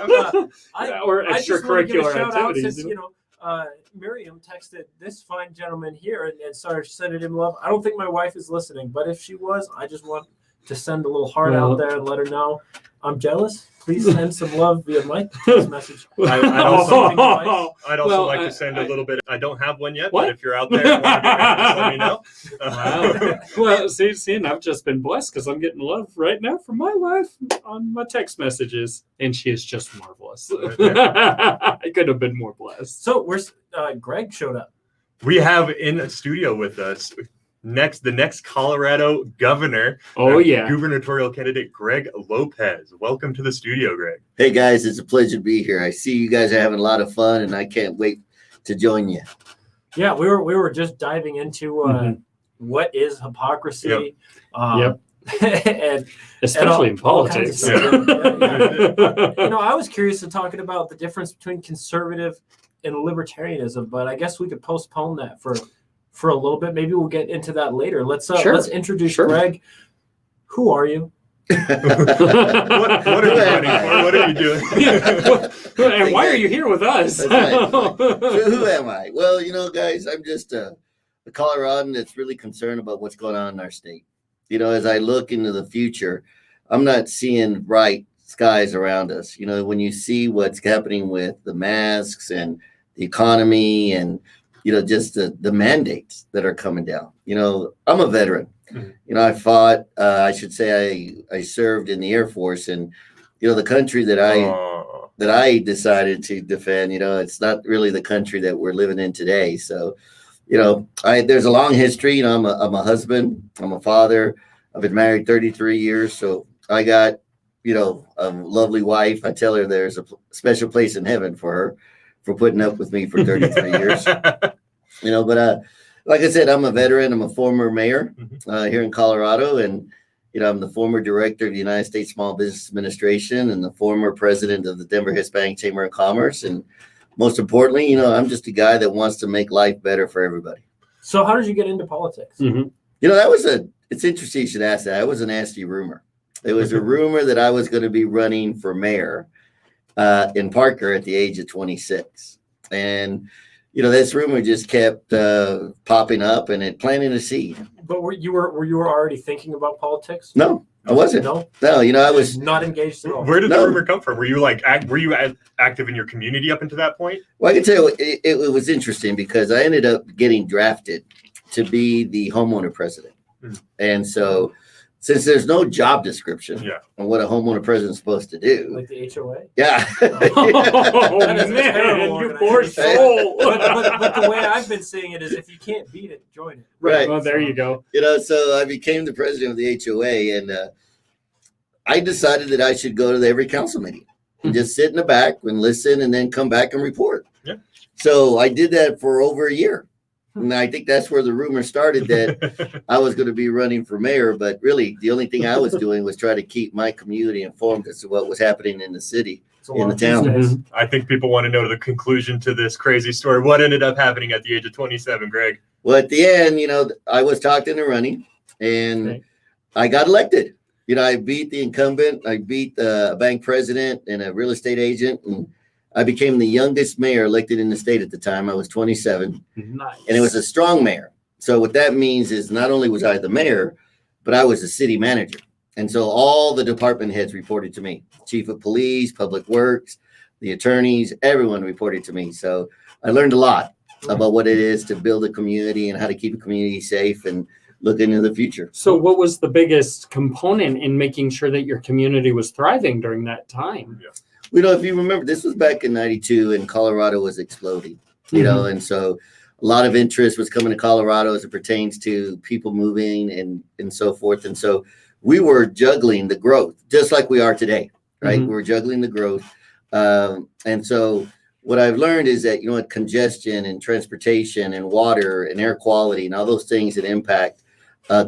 Or I just wanna give a extracurricular shout out activities. since, Miriam texted this fine gentleman here and started sending him love. I don't think my wife is listening, but if she was, I just want to send a little heart out there and let her know I'm jealous. Please send some love via my text message. I'd also like to send a little bit. I don't have one yet, but if you're out there and want to be married, just let me know. Wow. Well, see, and I've just been blessed because I'm getting love right now from my wife on my text messages, and she is just marvelous. I could have been more blessed. So where's Greg showed up? We have in the studio with us the next Colorado governor. Gubernatorial candidate Greg Lopez. Welcome to the studio, Greg. Hey guys, it's a pleasure to be here. I see you guys are having a lot of fun, and I can't wait to join you. Yeah, we were just diving into what is hypocrisy. And especially in politics. I was curious to talking about the difference between conservative and libertarianism, but I guess we could postpone that for a little bit. Maybe we'll get into that later. Let's introduce Greg. Who are you? What are you running for? What are you doing? And why are you here with us? That's right. So who am I? Well, guys, I'm just a Coloradan that's really concerned about what's going on in our state. As I look into the future, I'm not seeing bright skies around us. When you see what's happening with the masks and the economy and just the mandates that are coming down. I'm a veteran. Mm-hmm. I fought, I should say I served in the Air Force, and, the country that I decided to defend, it's not really the country that we're living in today. So, there's a long history. I'm a husband, I'm a father. I've been married 33 years. So I got, a lovely wife. I tell her there's a special place in heaven for her, for putting up with me for 33 years. But like I said, I'm a veteran. I'm a former mayor here in Colorado, and I'm the former director of the United States Small Business Administration and the former president of the Denver Hispanic Chamber of Commerce. And most importantly, I'm just a guy that wants to make life better for everybody. So how did you get into politics? It's interesting you should ask that. It was a nasty rumor. It was a rumor that I was going to be running for mayor in Parker at the age of 26. And, this rumor just kept popping up, and it planted a seed. But were you already thinking about politics? No, I wasn't. No, I was not engaged at all. Where did the rumor come from? Were you active in your community up until that point? Well, I can tell you, it was interesting because I ended up getting drafted to be the homeowner president. And so, since there's no job description on what a homeowner president is supposed to do, like the HOA, man, you poor soul. but the way I've been seeing it is, if you can't beat it, join it. Right. Well, there you go. So I became the president of the HOA, and I decided that I should go to every council meeting and just sit in the back and listen, and then come back and report. Yeah. So I did that for over a year. And I think that's where the rumor started that I was going to be running for mayor. But really, the only thing I was doing was try to keep my community informed as to what was happening in the city, in the town. I think people want to know the conclusion to this crazy story. What ended up happening at the age of 27, Greg? Well, at the end, I was talked into running, and I got elected. I beat the incumbent. I beat a bank president and a real estate agent, and I became the youngest mayor elected in the state at the time. I was 27. Nice. And it was a strong mayor. So what that means is not only was I the mayor, but I was the city manager. And so all the department heads reported to me. Chief of police, public works, the attorneys, everyone reported to me. So I learned a lot about what it is to build a community and how to keep a community safe and look into the future. So what was the biggest component in making sure that your community was thriving during that time? Yeah. If you remember, this was back in 92 and Colorado was exploding, and so a lot of interest was coming to Colorado as it pertains to people moving and so forth. And so we were juggling the growth just like we are today, right? We're juggling the growth. And so what I've learned is that, congestion and transportation and water and air quality and all those things that impact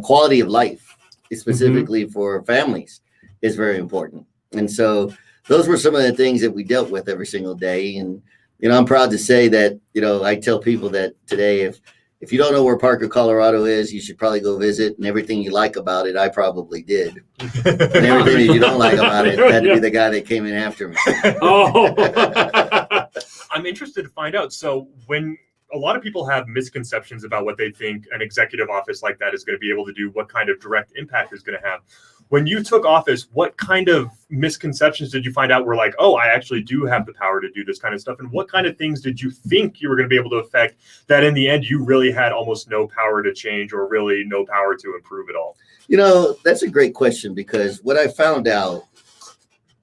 quality of life, specifically for families, is very important. And so those were some of the things that we dealt with every single day. And, I'm proud to say that, I tell people that today, if if you don't know where Parker, Colorado is, you should probably go visit. And everything you like about it, I probably did. And everything that you don't like about it had to be the guy that came in after me. Oh. I'm interested to find out. So when a lot of people have misconceptions about what they think an executive office like that is going to be able to do, what kind of direct impact is going to have. When you took office, what kind of misconceptions did you find out were like, oh, I actually do have the power to do this kind of stuff? And what kind of things did you think you were going to be able to affect that in the end you really had almost no power to change or really no power to improve at all? You know, that's a great question, because what I found out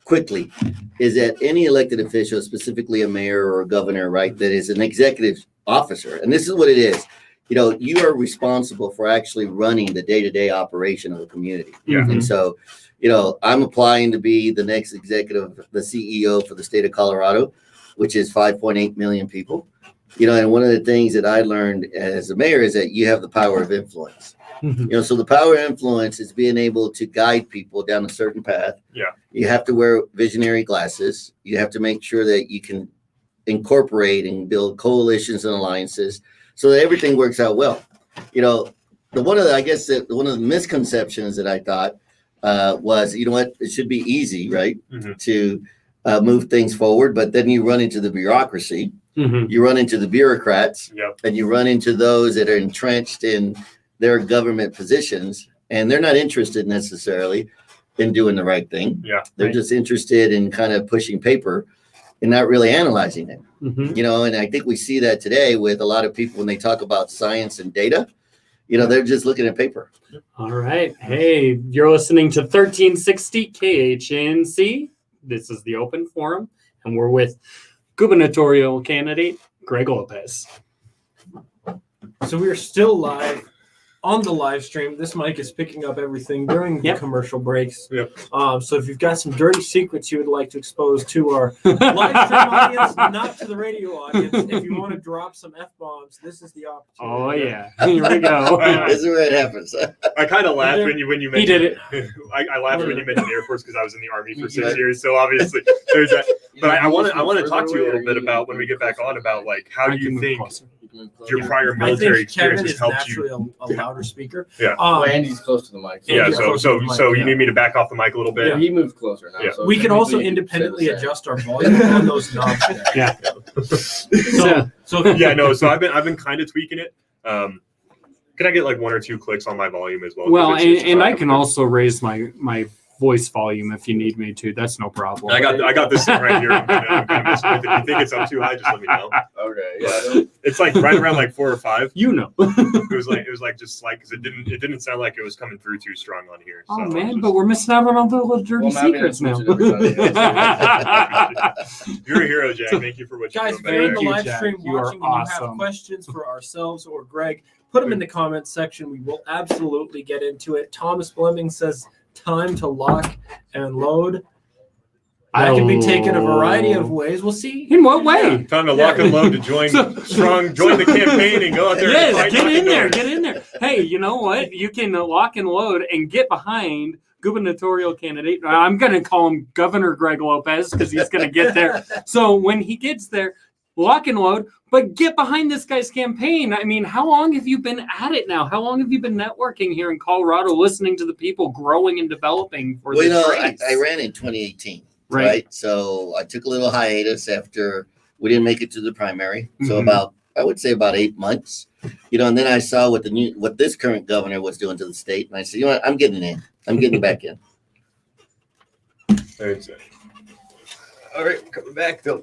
quickly is that any elected official, specifically a mayor or a governor, right, that is an executive officer, and this is what it is. You know, you are responsible for actually running the day-to-day operation of the community. Yeah. And so, you know, I'm applying to be the next executive, the CEO for the state of Colorado, which is 5.8 million people. You know, and one of the things that I learned as a mayor is that you have the power of influence. You know, so the power of influence is being able to guide people down a certain path. Yeah. You have to wear visionary glasses. You have to make sure that you can incorporate and build coalitions and alliances so that everything works out well. You know, one of the misconceptions that I thought was, you know what, it should be easy, right, to move things forward, but then you run into the bureaucracy, you run into the bureaucrats, and you run into those that are entrenched in their government positions, and they're not interested necessarily in doing the right thing. They're just interested in kind of pushing paper and not really analyzing it. You know, and I think we see that today with a lot of people when they talk about science and data. You know, they're just looking at paper. All right. Hey, you're listening to 1360 KHNC. This is the Open Forum, and we're with gubernatorial candidate Greg Lopez. So we are still live on the live stream. This mic is picking up everything during the commercial breaks. So if you've got some dirty secrets you would like to expose to our live stream audience, not to the radio audience, if you want to drop some F-bombs, this is the opportunity. Oh, yeah. Here we go. This is where it happens. I kind of laughed when you mentioned he did it. I laughed when you mentioned Air Force because I was in the Army for 6 years. So obviously there's that. But I want to talk to you a little bit about when we get back on about like how do you think your prior military experience has helped you? A louder speaker. Well, Andy's close to the mic. So you need me to back off the mic a little bit? Yeah, he moved closer now. Yeah. So we can also independently adjust our volume on those knobs. So I've been kind of tweaking it. Can I get like 1 or 2 clicks on my volume as well? Well, and I can also raise my voice volume if you need me to. That's no problem. I got this thing right here. I'm gonna mess with it. If you think it's up too high, just let me know. Okay. Yeah. It's like right around like 4 or 5. You know. It was like just like because it didn't sound like it was coming through too strong on here. Oh man, but we're missing out on all the little dirty secrets now. You're a hero, Jack. Thank you for what you do. Guys, if you're in the live Jack. stream You are watching and you awesome. have questions for ourselves or Greg, put them in the comments section. We will absolutely get into it. Thomas Fleming says, time to lock and load. That can be taken a variety of ways. We'll see. In what way? Time to lock and load to join join the campaign and go out there. Yes, and fight get in there, doors. get in there. Hey, you know what? You can lock and load and get behind gubernatorial candidate. I'm going to call him Governor Greg Lopez because he's going to get there. So when he gets there, lock and load, but get behind this guy's campaign. I mean, how long have you been at it now? How long have you been networking here in Colorado, listening to the people growing and developing for this race? I ran in 2018, right? So I took a little hiatus after we didn't make it to the primary. So I would say about 8 months, and then I saw what this current governor was doing to the state. And I said, you know what, I'm getting in. I'm getting back in. There's it. All right, coming back though.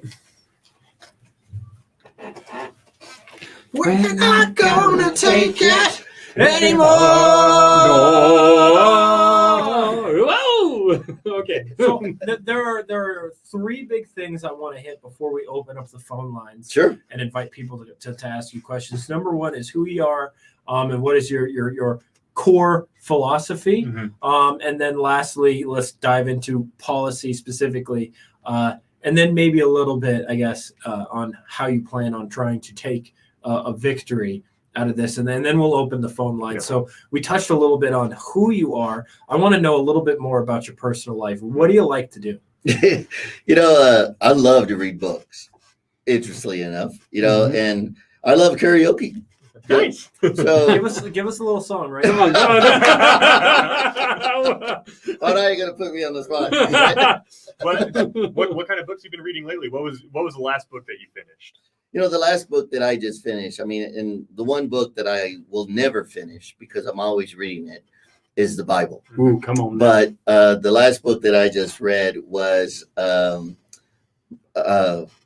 We're not gonna take it anymore. Whoa! Okay. So there are 3 big things I want to hit before we open up the phone lines. Sure. And invite people to ask you questions. Number 1 is who you are, and what is your core philosophy. And then lastly, let's dive into policy specifically. And then maybe a little bit, I guess, on how you plan on trying to take a victory out of this. And then we'll open the phone line. So we touched a little bit on who you are. I want to know a little bit more about your personal life. What do you like to do? I love to read books, interestingly enough, and I love karaoke. Nice. So give us a little song, right? Come on. oh, now you're gonna put me on the spot. What kind of books you've been reading lately? What was the last book that you finished? You know, the last book that I just finished, I mean, and the one book that I will never finish because I'm always reading it is the Bible. Ooh, come on. But the last book that I just read was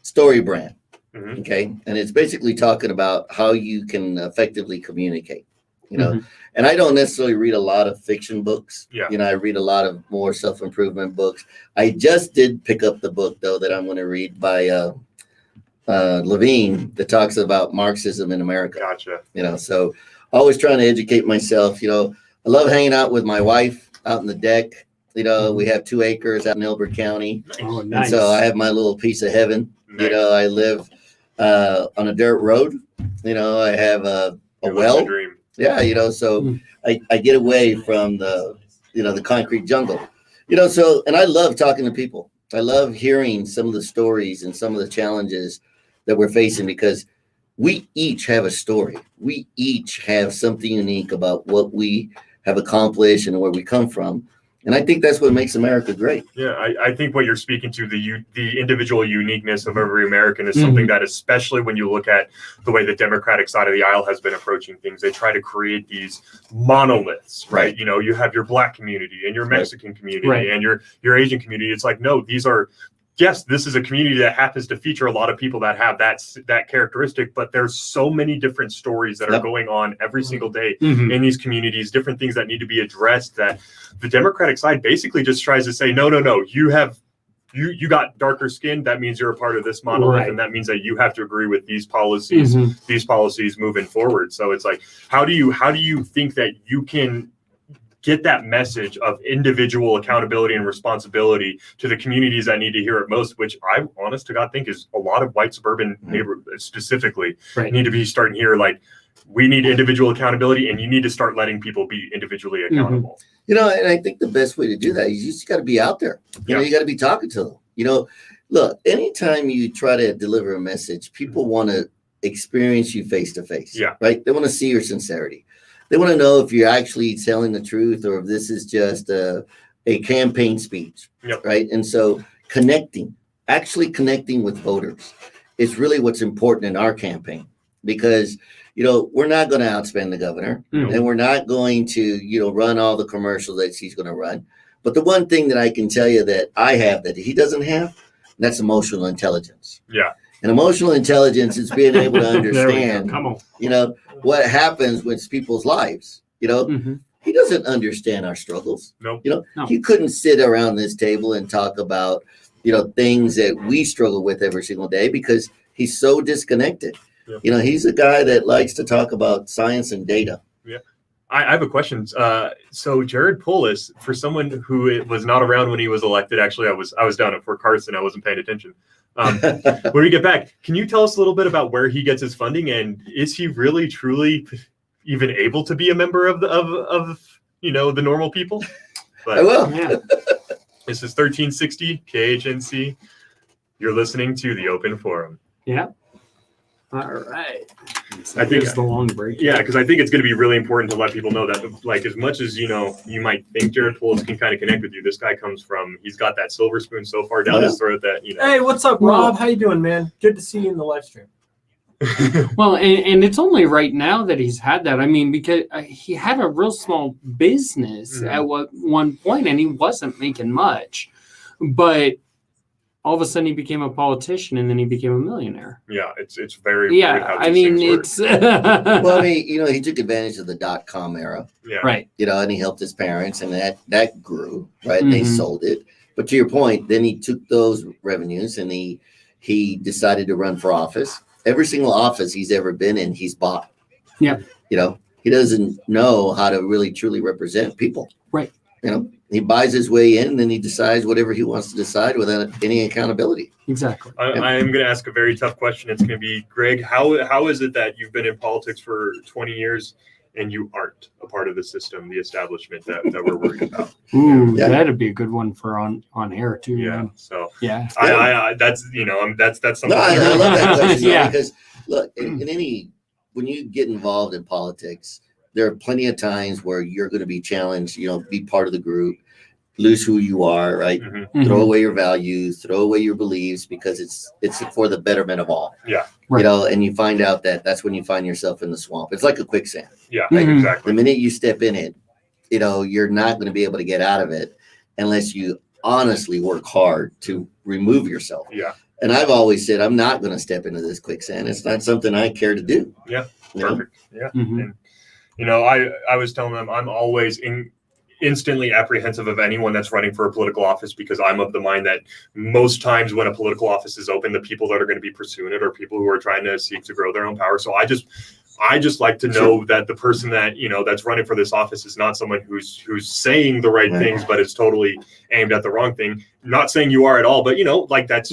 Story Brand. Mm-hmm. Okay. And it's basically talking about how you can effectively communicate, you know. And I don't necessarily read a lot of fiction books. Yeah. You know, I read a lot of more self-improvement books. I just did pick up the book, though, that I'm going to read by Levine that talks about Marxism in America. Gotcha. You know, so always trying to educate myself. You know, I love hanging out with my wife out in the deck. You know, we have 2 acres out in Elbert County. Oh, And nice. so I have my little piece of heaven. Nice. You know, I live on a dirt road. You know, I have a You're living well. the dream. Yeah, you know, so I get away from the, you know, the concrete jungle. You know, so, and I love talking to people. I love hearing some of the stories and some of the challenges that we're facing because we each have a story. We each have something unique about what we have accomplished and where we come from. And I think that's what makes America great. Yeah, I think what you're speaking to, the individual uniqueness of every American is something that, especially when you look at the way the Democratic side of the aisle has been approaching things, they try to create these monoliths, right? You know, you have your Black community and your Mexican community and your Asian community. It's like, no, these are, yes, this is a community that happens to feature a lot of people that have that characteristic, but there's so many different stories that are going on every single day in these communities, different things that need to be addressed, that the Democratic side basically just tries to say, no, you got darker skin. That means you're a part of this monolith. And that means that you have to agree with these policies moving forward. So it's like, how do you think that you can get that message of individual accountability and responsibility to the communities that need to hear it most, which I honest to God think is a lot of white suburban neighborhoods specifically need to be starting here. Like, we need individual accountability, and you need to start letting people be individually accountable. You know, and I think the best way to do that is you just got to be out there. You know, you got to be talking to them. You know, look, anytime you try to deliver a message, people want to experience you face to face. Yeah. Right. They want to see your sincerity. They want to know if you're actually telling the truth or if this is just a campaign speech. Yep. Right. And so actually connecting with voters is really what's important in our campaign, because, you know, we're not going to outspend the governor and we're not going to, you know, run all the commercials that he's going to run. But the one thing that I can tell you that I have that he doesn't have, that's emotional intelligence. Yeah. And emotional intelligence is being able to understand, Come on. you know, what happens with people's lives. You know, he doesn't understand our struggles. Nope. You know, he couldn't sit around this table and talk about, you know, things that we struggle with every single day because he's so disconnected. Yep. You know, he's a guy that likes to talk about science and data. Yeah. I have a question. So Jared Polis, for someone who was not around when he was elected, actually, I was down at Fort Carson. I wasn't paying attention. When we get back, can you tell us a little bit about where he gets his funding, and is he really truly even able to be a member of you know, the normal people? But I will. Yeah. This is 1360 KHNC. You're listening to the Open Forum. Yeah. All right. I think it's the long break. Yeah, because I think it's going to be really important to let people know that, like, as much as, you know, you might think Jared Polis can kind of connect with you, this guy he's got that silver spoon so far down his throat that, you know. Hey, what's up, Rob? How you doing, man? Good to see you in the live stream. Well, and it's only right now that he's had that. I mean, because he had a real small business at one point, and he wasn't making much. But all of a sudden he became a politician, and then he became a millionaire. Yeah, it's very weird how I mean, it's well, I mean, you know, he took advantage of the .com era. Yeah. Right. You know, and he helped his parents, and that grew, right? They sold it. But to your point, then he took those revenues and he decided to run for office. Every single office he's ever been in, he's bought. Yeah. You know, he doesn't know how to really truly represent people. Right. You know, he buys his way in and then he decides whatever he wants to decide without any accountability. Exactly. I am going to ask a very tough question. It's going to be, Greg, how is it that you've been in politics for 20 years and you aren't a part of the system, the establishment that we're worried about? Ooh, that'd be a good one for on air too. Yeah. Man. So yeah, I that's, you know, that's something. No, I love that question. Yeah. Because look, in any when you get involved in politics, there are plenty of times where you're going to be challenged, be part of the group, lose who you are, right? Mm-hmm. Throw away your values, throw away your beliefs, because it's for the betterment of all. Yeah. Right. And you find out that's when you find yourself in the swamp. It's like a quicksand. Yeah, right? exactly. The minute you step in it, you're not going to be able to get out of it unless you honestly work hard to remove yourself. Yeah. And I've always said, I'm not going to step into this quicksand. It's not something I care to do. Yeah. Perfect. Yeah. Mm-hmm. And, I was telling them I'm always instantly apprehensive of anyone that's running for a political office, because I'm of the mind that most times when a political office is open, the people that are going to be pursuing it are people who are trying to seek to grow their own power. So I just like to know that the person that, that's running for this office is not someone who's saying the right things, but is totally aimed at the wrong thing. Not saying you are at all, but that's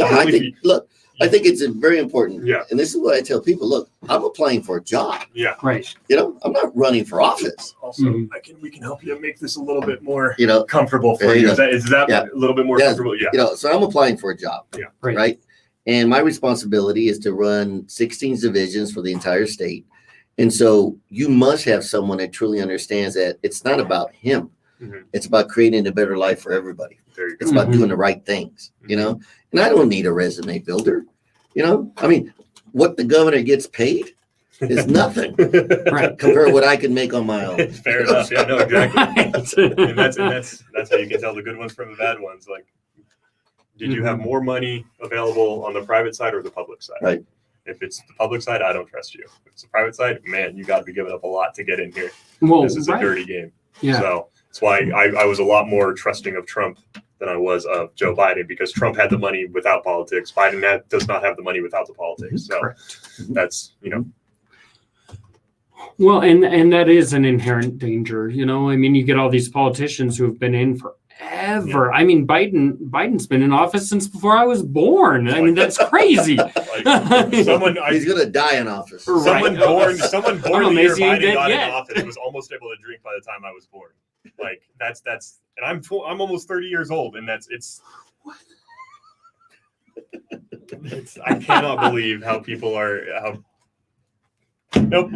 I think it's very important. Yeah. And this is what I tell people, look, I'm applying for a job. Yeah. Right. I'm not running for office. Also, we can help you make this a little bit more comfortable for you. Is that a little bit more comfortable? Yeah. So I'm applying for a job. Yeah. Right. And my responsibility is to run 16 divisions for the entire state. And so you must have someone that truly understands that it's not about him. Mm-hmm. It's about creating a better life for everybody. There you go. It's about doing the right things, And I don't need a resume builder, what the governor gets paid is nothing compared to what I can make on my own. Fair enough. Yeah, no, exactly. and that's how you can tell the good ones from the bad ones. Like, did you have more money available on the private side or the public side? Right. If it's the public side, I don't trust you. If it's the private side, man, you got to be giving up a lot to get in here. Well, this is a dirty game. Yeah. So that's why I was a lot more trusting of Trump than I was of Joe Biden, because Trump had the money without politics. Biden does not have the money without the politics. So that's, Well, and that is an inherent danger, you get all these politicians who have been in forever. Yeah. I mean, Biden's been in office since before I was born. I mean, that's crazy. He's going to die in office. Someone born the year Biden got in office was almost able to drink by the time I was born. Like that's, and I'm almost 30 years old, and it's I cannot believe how people are. Nope.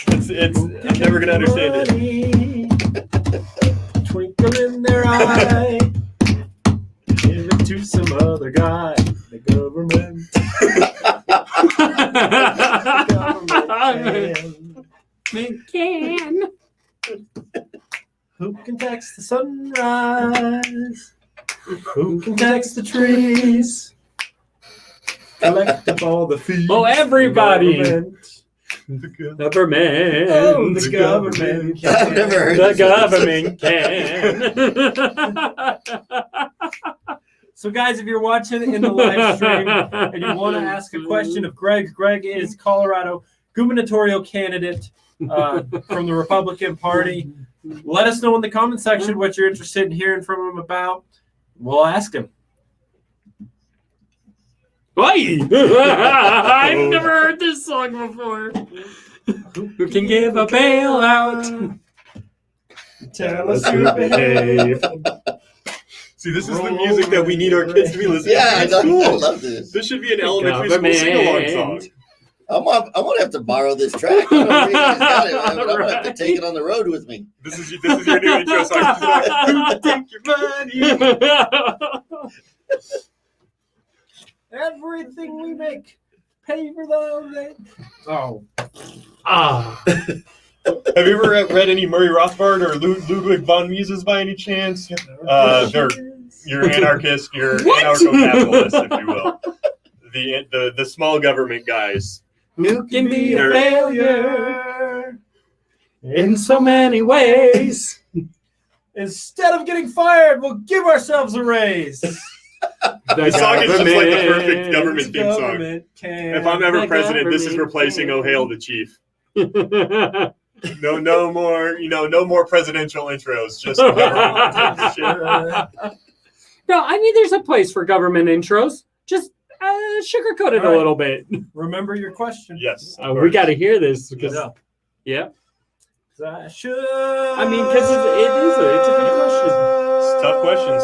It's I'm never gonna understand it. Twinkle in their eye. Give it to some other guy. The government. Can. Who can tax the sunrise? Who can tax the trees? Collect up all the fees. Oh, everybody! The government. Oh, the government. I've never heard the government can. So, guys, if you're watching in the live stream and you want to ask a question of Greg is Colorado gubernatorial candidate from the Republican Party. Let us know in the comment section what you're interested in hearing from him about. We'll ask him. I've never heard this song before. Who can give a bailout? Tell us to behave. See, this is the music that we need our kids to be listening to. I love this. This should be an elementary school sing-along song. I'm gonna have to borrow this track. I'm gonna have to take it on the road with me. This is your new intro song. Who take your money? Everything we make, pay for the Oh. Have you ever read any Murray Rothbard or Ludwig von Mises by any chance? You're anarchist, you're anarcho-capitalist, if you will. The small government guys. You can be a failure in so many ways. Instead of getting fired, we'll give ourselves a raise. The song is just like the perfect government theme song. If I'm ever president, this is replacing "Oh Hail the Chief." No more, no more presidential intros. Just government shit. No, I mean, there's a place for government intros. Just sugarcoat it a little bit. Remember your question. Yes. We got to hear this because, yeah. I should. I mean, because it's a good question. It's tough questions.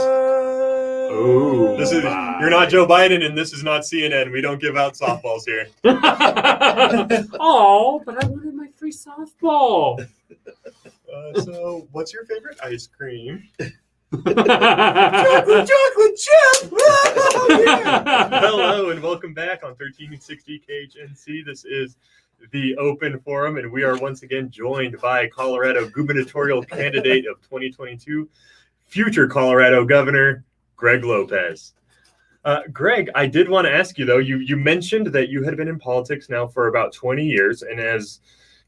Oh, This is you're not Joe Biden, and this is not CNN. We don't give out softballs here. Oh, but I wanted my free softball. So, what's your favorite ice cream? Chocolate chip. Oh, yeah. Hello and welcome back on 1360 KHNC. This is the Open Forum, and we are once again joined by Colorado gubernatorial candidate of 2022, future Colorado Governor Greg Lopez. Greg, I did want to ask you, though, you mentioned that you had been in politics now for about 20 years, and as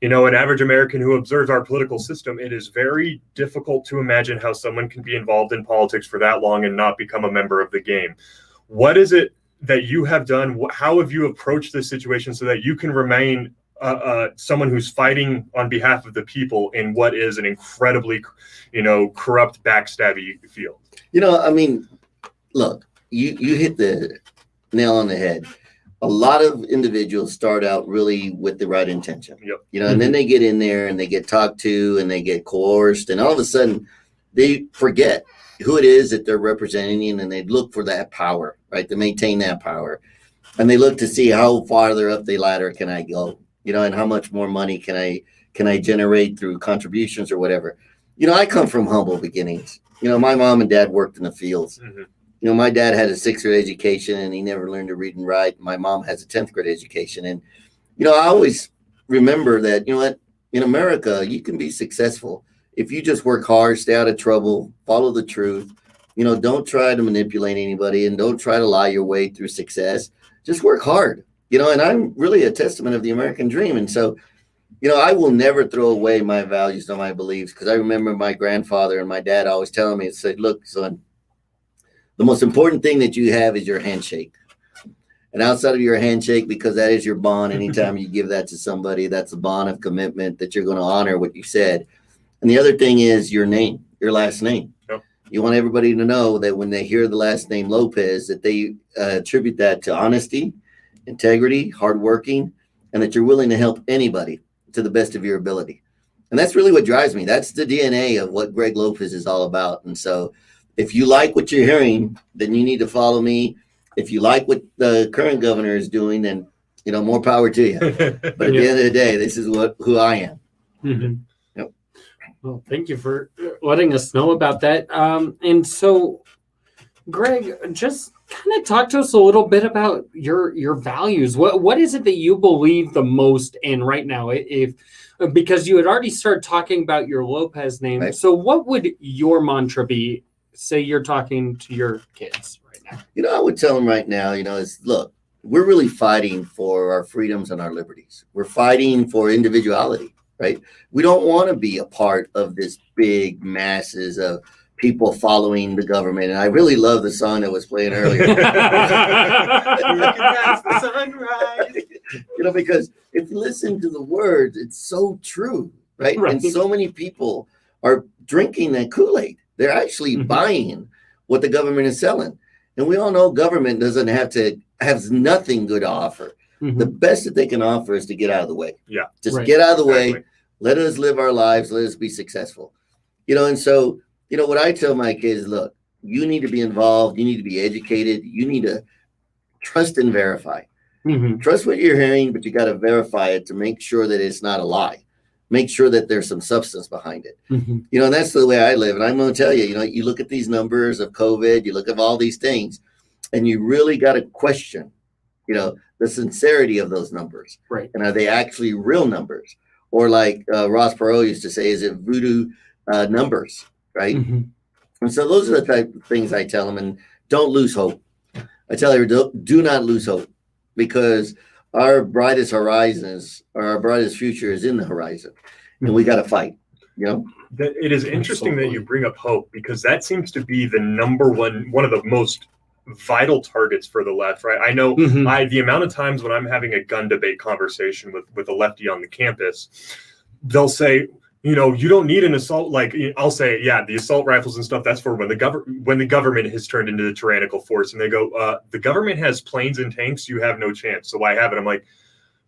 you know, an average American who observes our political system, it is very difficult to imagine how someone can be involved in politics for that long and not become a member of the game. What is it that you have done? How have you approached this situation so that you can remain someone who's fighting on behalf of the people in what is an incredibly, corrupt, backstabby field? Look, you hit the nail on the head. A lot of individuals start out really with the right intention, and then they get in there and they get talked to and they get coerced, and all of a sudden they forget who it is that they're representing, and they look for that power, right, to maintain that power. And they look to see how farther up the ladder can I go, and how much more money can I generate through contributions or whatever. I come from humble beginnings. My mom and dad worked in the fields. Mm-hmm. My dad had a 6th grade education and he never learned to read and write. My mom has a 10th grade education. And, I always remember that, in America, you can be successful if you just work hard, stay out of trouble, follow the truth, don't try to manipulate anybody and don't try to lie your way through success. Just work hard, and I'm really a testament of the American dream. And so, I will never throw away my values or my beliefs, because I remember my grandfather and my dad always telling me, said, look, son, the most important thing that you have is your handshake. And outside of your handshake, because that is your bond, anytime you give that to somebody, that's a bond of commitment that you're going to honor what you said. And the other thing is your name, your last name. Yep. You want everybody to know that when they hear the last name Lopez, that they attribute that to honesty, integrity, hardworking, and that you're willing to help anybody to the best of your ability. And that's really what drives me. That's the DNA of what Greg Lopez is all about. And so if you like what you're hearing, then you need to follow me. If you like what the current governor is doing, then, more power to you. But at the end of the day, this is who I am. Mm-hmm. Yep. Well, thank you for letting us know about that. And so, Greg, just kind of talk to us a little bit about your values. What is it that you believe the most in right now? Because you had already started talking about your Lopez name. Right. So what would your mantra be? Say you're talking to your kids right now. I would tell them right now, is look, we're really fighting for our freedoms and our liberties. We're fighting for individuality, right? We don't want to be a part of this big masses of people following the government. And I really love the song that was playing earlier. Looking past the sunrise. Because if you listen to the words, it's so true, right? And so many people are drinking that Kool-Aid. They're actually buying what the government is selling. And we all know government has nothing good to offer. Mm-hmm. The best that they can offer is to get out of the way. Yeah. Just get out of the way. Let us live our lives. Let us be successful. And so, what I tell my kids, look, you need to be involved. You need to be educated. You need to trust and verify. Mm-hmm. Trust what you're hearing, but you got to verify it to make sure that it's not a lie. Make sure that there's some substance behind it. Mm-hmm. And that's the way I live. And I'm going to tell you, you look at these numbers of COVID, you look at all these things, and you really got to question, the sincerity of those numbers. Right. And are they actually real numbers? Or like Ross Perot used to say, is it voodoo numbers? Right. Mm-hmm. And so those are the type of things I tell them. And don't lose hope. I tell you, do not lose hope, because our brightest horizons, or our brightest future, is in the horizon, and we got to fight. It is interesting that you bring up hope, because that seems to be the number one of the most vital targets for the left, right? I know the amount of times when I'm having a gun debate conversation with a lefty on the campus, they'll say, you don't need an assault. Like I'll say, the assault rifles and stuff, that's for when the government has turned into the tyrannical force. And they go, the government has planes and tanks. You have no chance. So why have it? I'm like,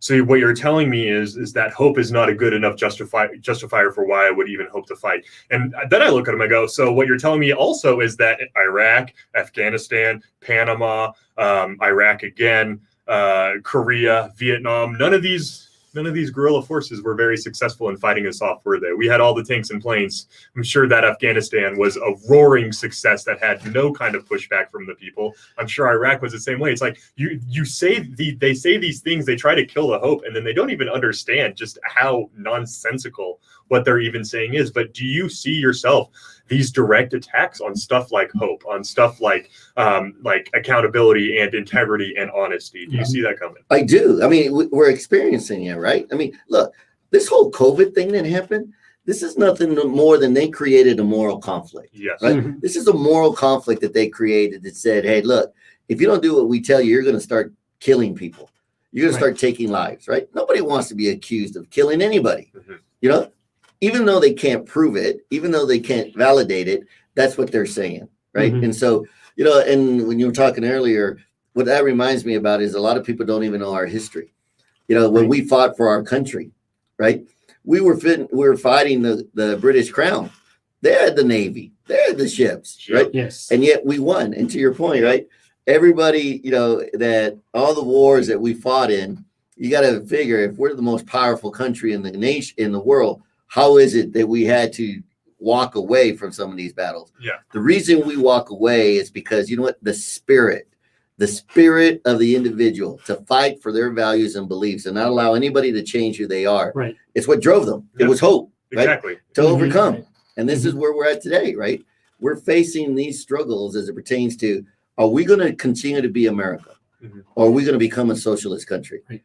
So what you're telling me is that hope is not a good enough justifier for why I would even hope to fight. And then I look at him, I go, so what you're telling me also is that Iraq, Afghanistan, Panama, Iraq again, Korea, Vietnam, none of these guerrilla forces were very successful in fighting us off, were they? We had all the tanks and planes. I'm sure that Afghanistan was a roaring success that had no kind of pushback from the people. I'm sure Iraq was the same way. It's like they say these things, they try to kill the hope, and then they don't even understand just how nonsensical what they're even saying is. But do you see yourself these direct attacks on stuff like hope, on stuff like accountability and integrity and honesty? Do you see that coming? I do. I mean, we're experiencing it, right? I mean, look, this whole COVID thing that happened, this is nothing more than they created a moral conflict. Yes. Right? Mm-hmm. This is a moral conflict that they created that said, hey, look, if you don't do what we tell you, you're going to start killing people. You're going to start taking lives, right? Nobody wants to be accused of killing anybody, even though they can't prove it, even though they can't validate it, that's what they're saying, right? Mm-hmm. And so, and when you were talking earlier, what that reminds me about is a lot of people don't even know our history. When we fought for our country, right? We were fighting the British Crown. They had the Navy, they had the ships, right? Yes. And yet we won. And to your point, right? Everybody, that all the wars that we fought in, you got to figure if we're the most powerful country in the nation, in the world, how is it that we had to walk away from some of these battles? Yeah. The reason we walk away is because, the spirit of the individual to fight for their values and beliefs and not allow anybody to change who they are. Right. It's what drove them. Yep. It was hope, right? Exactly. To overcome. Right. And this is where we're at today, right? We're facing these struggles as it pertains to, are we going to continue to be America? Or are we going to become a socialist country? Right.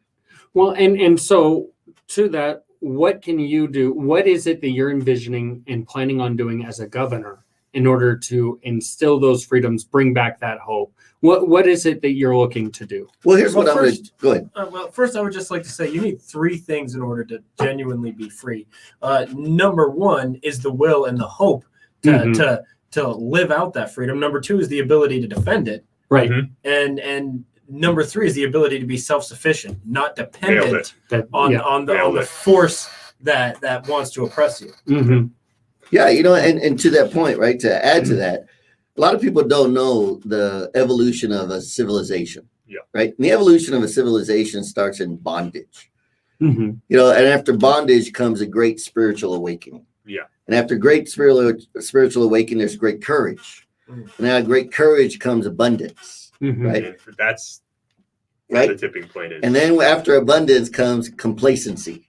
Well, and so to that, what can you do? What is it that you're envisioning and planning on doing as a governor in order to instill those freedoms, bring back that hope? What is it that you're looking to do? Well, here's what I'm going to go ahead. First, I would just like to say you need three things in order to genuinely be free. Number one is the will and the hope to live out that freedom. Number two is the ability to defend it. Right. And number three is the ability to be self-sufficient, not dependent on the force that wants to oppress you. Mm-hmm. Yeah, and to that point, right, to add to that, a lot of people don't know the evolution of a civilization. Yeah. Right? And the evolution of a civilization starts in bondage. Mm-hmm. And after bondage comes a great spiritual awakening. Yeah. And after great spiritual awakening, there's great courage. And now great courage comes abundance. Mm-hmm. Right? And that's right. The tipping point is. And then after abundance comes complacency.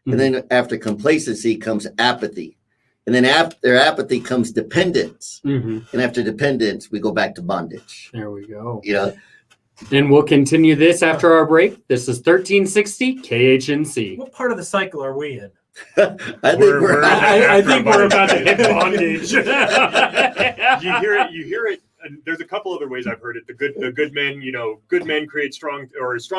Mm-hmm. And then after complacency comes apathy. And then after apathy comes dependence. Mm-hmm. And after dependence, we go back to bondage. There we go. And we'll continue this after our break. This is 1360 KHNC. What part of the cycle are we in? I think we're about to hit bondage. You hear it. And there's a couple other ways I've heard it. The good men, good men create strong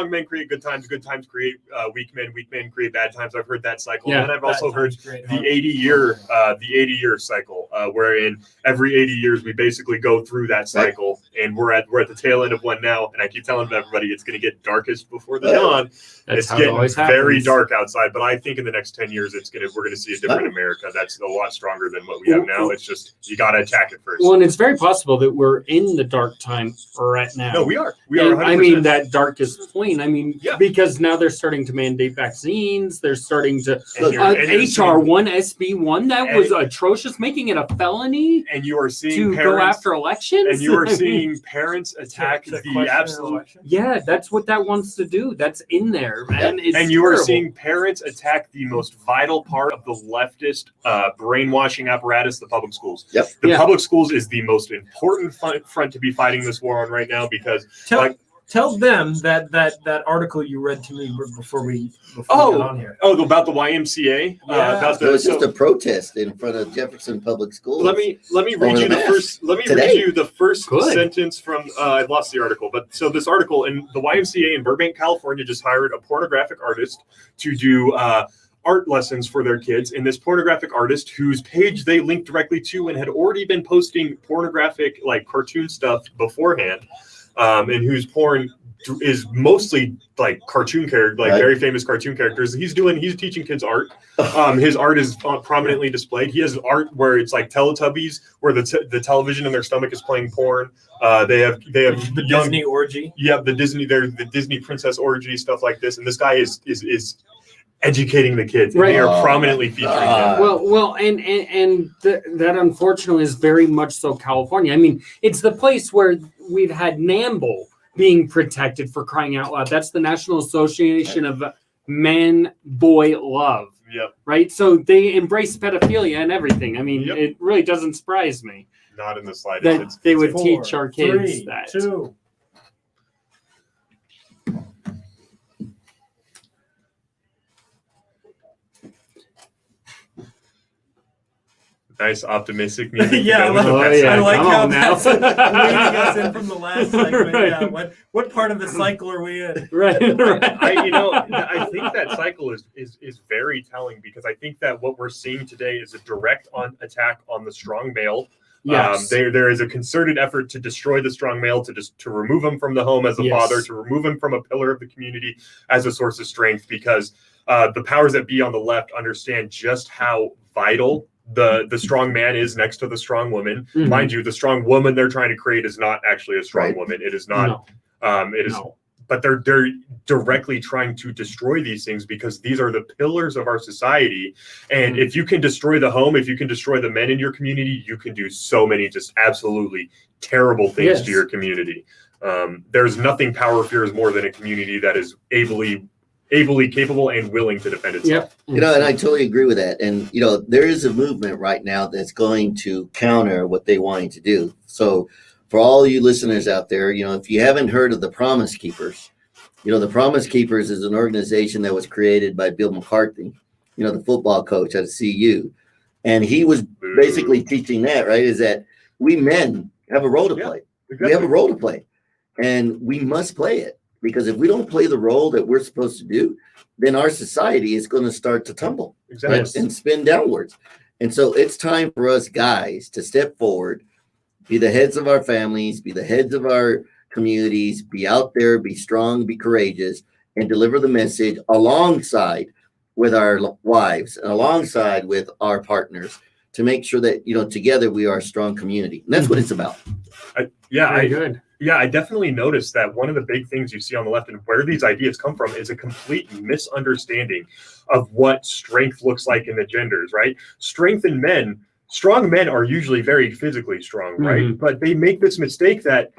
men create good times create weak men create bad times. I've heard that cycle. Yeah. And then I've also heard the 80-year cycle, wherein every 80 years we basically go through that cycle, and we're at the tail end of one now. And I keep telling everybody it's going to get darkest before the dawn. It's getting very dark outside, but I think in the next 10 years we're going to see a different America that's a lot stronger than what we have now. It's just you got to attack it first. Well, and it's very possible that we're in the dark time right now. No, we are. We are. 100%. I mean, that darkest point. I mean, because now they're starting to mandate vaccines. They're starting to HR1, SB1. That was atrocious, making it a felony. And you are seeing to go after elections. And you are seeing parents attack the absolute. Yeah, that's what that wants to do. That's in there, man. And you are seeing parents attack the most vital part of the leftist brainwashing apparatus, the public schools. Yep. The public schools is the most important front to be fighting this war on right now, because tell them that article you read to me before we got on here. Oh, about the YMCA. It was just a protest in front of Jefferson Public Schools. Let me read you the first. Let me read you the first sentence from. I lost the article, but so this article in the YMCA in Burbank, California, just hired a pornographic artist to do art lessons for their kids. And this pornographic artist, whose page they linked directly to and had already been posting pornographic cartoon stuff beforehand, and whose porn mostly like cartoon character, like very famous cartoon characters. He's teaching kids art. His art is prominently displayed. He has art where it's like Teletubbies, where the television in their stomach is playing porn. They have the Disney orgy. Yeah, the Disney princess orgy, stuff like this. And this guy is educating the kids. And they are prominently featuring him. Well, and that unfortunately is very much so California. I mean, it's the place where we've had NAMBL being protected, for crying out loud. That's the National Association of Man-Boy Love. Yep. Right? So they embrace pedophilia and everything. I mean, it really doesn't surprise me. Not in the slightest. That they would 4, teach our kids 3, that. 2. Nice optimistic music. Yeah, I like how that's leading us in from the last segment. Right. Yeah, what part of the cycle are we in? Right. I think that cycle is very telling, because I think that what we're seeing today is a direct attack on the strong male. Yes. There is a concerted effort to destroy the strong male, to remove him from the home as a father, to remove him from a pillar of the community as a source of strength, because the powers that be on the left understand just how vital the strong man is next to the strong woman. Mm-hmm. Mind you, the strong woman they're trying to create is not actually a strong woman. It is not. But they're directly trying to destroy these things, because these are the pillars of our society. And if you can destroy the home, if you can destroy the men in your community, you can do so many just absolutely terrible things to your community. There's nothing power fears more than a community that is ably capable and willing to defend itself. Yep. And I totally agree with that. And, there is a movement right now that's going to counter what they wanting to do. So for all you listeners out there, if you haven't heard of the Promise Keepers, the Promise Keepers is an organization that was created by Bill McCarthy, the football coach at CU. And he was basically teaching that, right, is that we men have a role to play. Exactly. We have a role to play, and we must play it. Because if we don't play the role that we're supposed to do, then our society is going to start to tumble and spin downwards. And so it's time for us guys to step forward, be the heads of our families, be the heads of our communities, be out there, be strong, be courageous, and deliver the message alongside with our wives and alongside with our partners to make sure that, together we are a strong community. And that's what it's about. I definitely noticed that one of the big things you see on the left and where these ideas come from is a complete misunderstanding of what strength looks like in the genders, right? Strong men are usually very physically strong, right? Mm-hmm. But they make this mistake that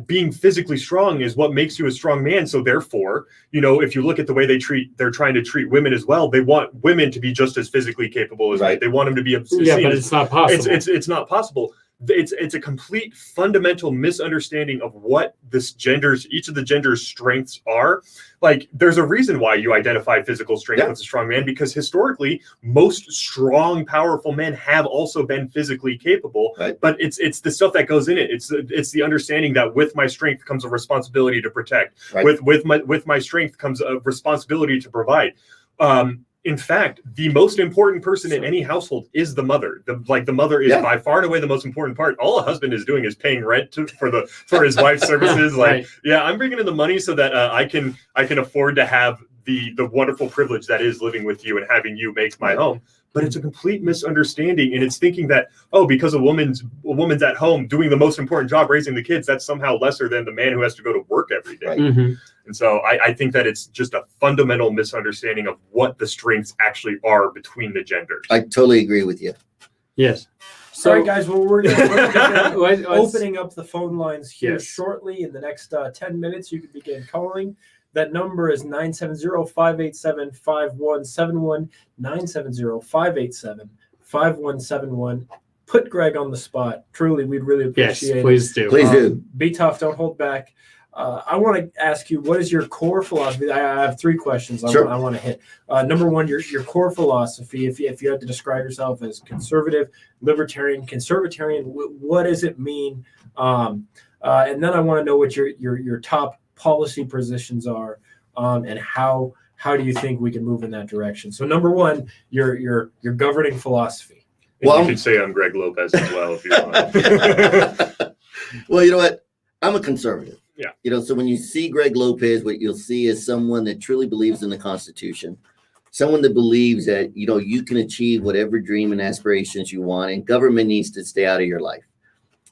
being physically strong is what makes you a strong man. So therefore, if you look at the way they're trying to treat women as well, they want women to be just as physically capable as men. They want them to be obscene. Yeah, but it's not possible. It's not possible. It's a complete fundamental misunderstanding of what each of the genders' strengths are. Like, there's a reason why you identify physical strength as a strong man, because historically most strong, powerful men have also been physically capable. Right. But it's the stuff that goes in it. It's the understanding that with my strength comes a responsibility to protect. Right. With my strength comes a responsibility to provide. In fact, the most important person in any household is the mother. The mother is by far and away the most important part. All a husband is doing is paying rent for his wife's services. I'm bringing in the money so that I can afford to have the wonderful privilege that is living with you and having you make my home. But it's a complete misunderstanding, and it's thinking that, because a woman's at home doing the most important job, raising the kids, that's somehow lesser than the man who has to go to work every day. Right. Mm-hmm. And so I think that it's just a fundamental misunderstanding of what the strengths actually are between the genders. I totally agree with you. Yes. Sorry, guys. Well, we're opening up the phone lines here shortly. In the next 10 minutes, you can begin calling. That number is 970-587-5171, 970-587-5171. Put Greg on the spot. Truly, we'd really appreciate it. Please do. Please do. Be tough. Don't hold back. I want to ask you, what is your core philosophy? I have 3 questions I want to hit. Number 1, your core philosophy, if you had to describe yourself as conservative, libertarian, conservatarian, what does it mean? And then I want to know what your top policy positions are, and how do you think we can move in that direction? So number 1, your governing philosophy. Well, you could say I'm Greg Lopez as well if you want. Well, you know what? I'm a conservative. Yeah. You know, so when you see Greg Lopez, what you'll see is someone that truly believes in the Constitution, someone that believes that, you know, you can achieve whatever dream and aspirations you want, and government needs to stay out of your life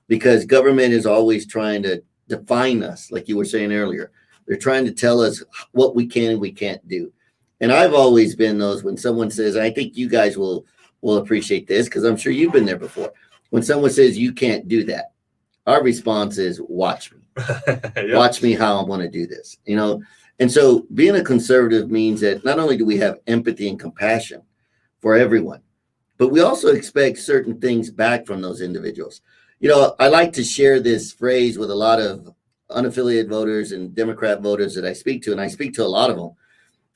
because government is always trying to define us, like you were saying earlier. They're trying to tell us what we can and we can't do. And I've always been those when someone says, I think you guys will appreciate this because I'm sure you've been there before. When someone says you can't do that, our response is watch me. Yep. Watch me how I'm going to do this, you know? And so being a conservative means that not only do we have empathy and compassion for everyone, but we also expect certain things back from those individuals. You know, I like to share this phrase with a lot of unaffiliated voters and Democrat voters that I speak to, and I speak to a lot of them.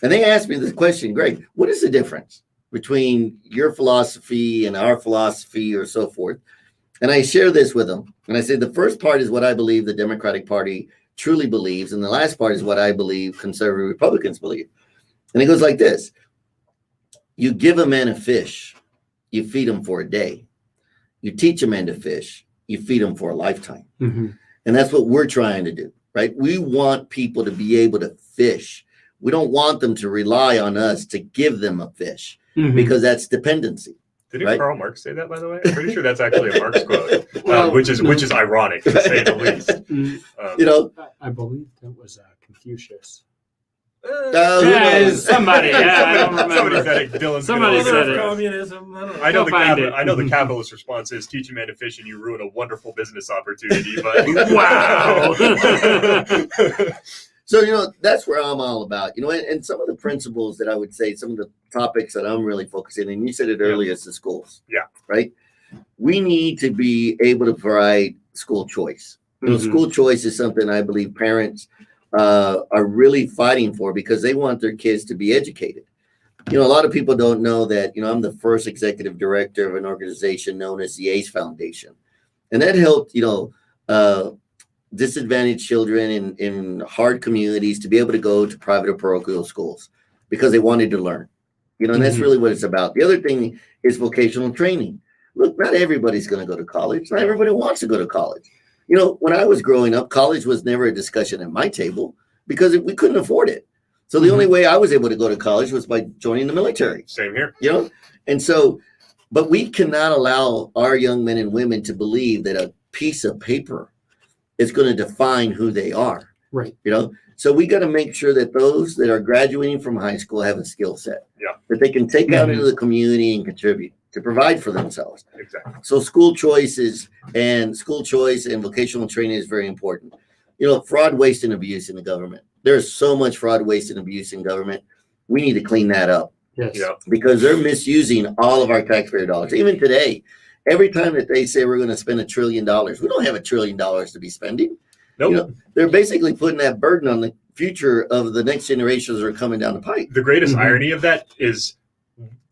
And they ask me this question, Greg, what is the difference between your philosophy and our philosophy or so forth? And I share this with them. And I say, the first part is what I believe the Democratic Party truly believes. And the last part is what I believe conservative Republicans believe. And it goes like this. You give a man a fish, you feed him for a day. You teach a man to fish, you feed him for a lifetime. Mm-hmm. And that's what we're trying to do, right? We want people to be able to fish. We don't want them to rely on us to give them a fish because that's dependency. Didn't Karl Marx say that, by the way? I'm pretty sure that's actually a Marx quote, which is ironic to say the least. You know, I believe that was Confucius. Somebody. I don't remember. Somebody said it. Dylan. Somebody said it. Communism. I know the capitalist response is teach a man to fish and you ruin a wonderful business opportunity. But wow. So, you know, that's where I'm all about, you know, and some of the principles that I would say, some of the topics that I'm really focusing on, and you said it earlier, it's the schools. Yeah. Right. We need to be able to provide school choice. You know, school choice is something I believe parents are really fighting for because they want their kids to be educated. You know, a lot of people don't know that, you know, I'm the first executive director of an organization known as the ACE Foundation. And that helped, you know, disadvantaged children in hard communities to be able to go to private or parochial schools because they wanted to learn, you know, and that's really what it's about. The other thing is vocational training. Look, not everybody's going to go to college. Not everybody wants to go to college. You know, when I was growing up, college was never a discussion at my table because we couldn't afford it. So the only way I was able to go to college was by joining the military. Same here. You know, and so, but we cannot allow our young men and women to believe that a piece of paper is going to define who they are. Right. You know, so we got to make sure that those that are graduating from high school have a skill set that they can take out into the community and contribute to provide for themselves. Exactly. So school choice and vocational training is very important. You know, fraud, waste, and abuse in the government. There's so much fraud, waste, and abuse in government. We need to clean that up. Yes. Yeah. Because they're misusing all of our taxpayer dollars. Even today, every time that they say we're going to spend $1 trillion, we don't have $1 trillion to be spending. Nope. You know, they're basically putting that burden on the future of the next generations that are coming down the pipe. The greatest irony of that is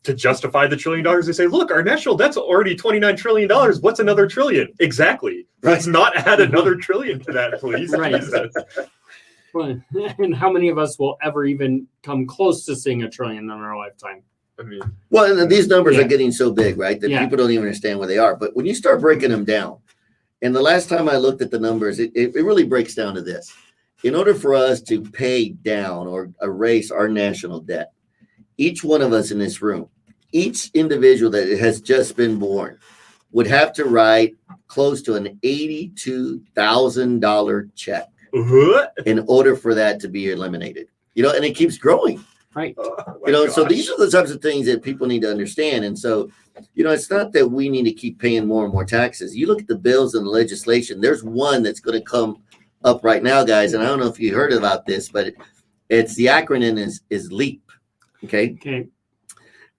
to justify the $1 trillion. They say, look, our national debt's already $29 trillion. What's another trillion? Exactly. Right. Let's not add another trillion to that, please. Right. Well, and how many of us will ever even come close to seeing $1 trillion in our lifetime? I mean, well, and these numbers are getting so big, right, that people don't even understand where they are. But when you start breaking them down, and the last time I looked at the numbers, it really breaks down to this. In order for us to pay down or erase our national debt, each one of us in this room, each individual that has just been born would have to write close to an $82,000 check in order for that to be eliminated. You know, and it keeps growing. Right. You know, so these are the types of things that people need to understand. And so, you know, it's not that we need to keep paying more and more taxes. You look at the bills and the legislation, there's one that's going to come up right now, guys. And I don't know if you heard about this, but it's the acronym is LEAP. Okay.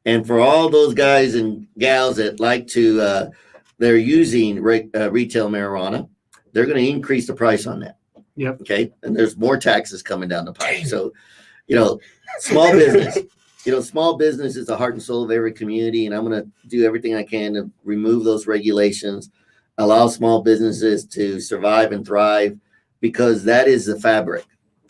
And for all those guys and gals that like to, they're using retail marijuana, they're going to increase the price on that. Yep. Okay. And there's more taxes coming down the pipe. So, you know, small business, small business is the heart and soul of every community. And I'm going to do everything I can to remove those regulations, allow small businesses to survive and thrive, because that is the fabric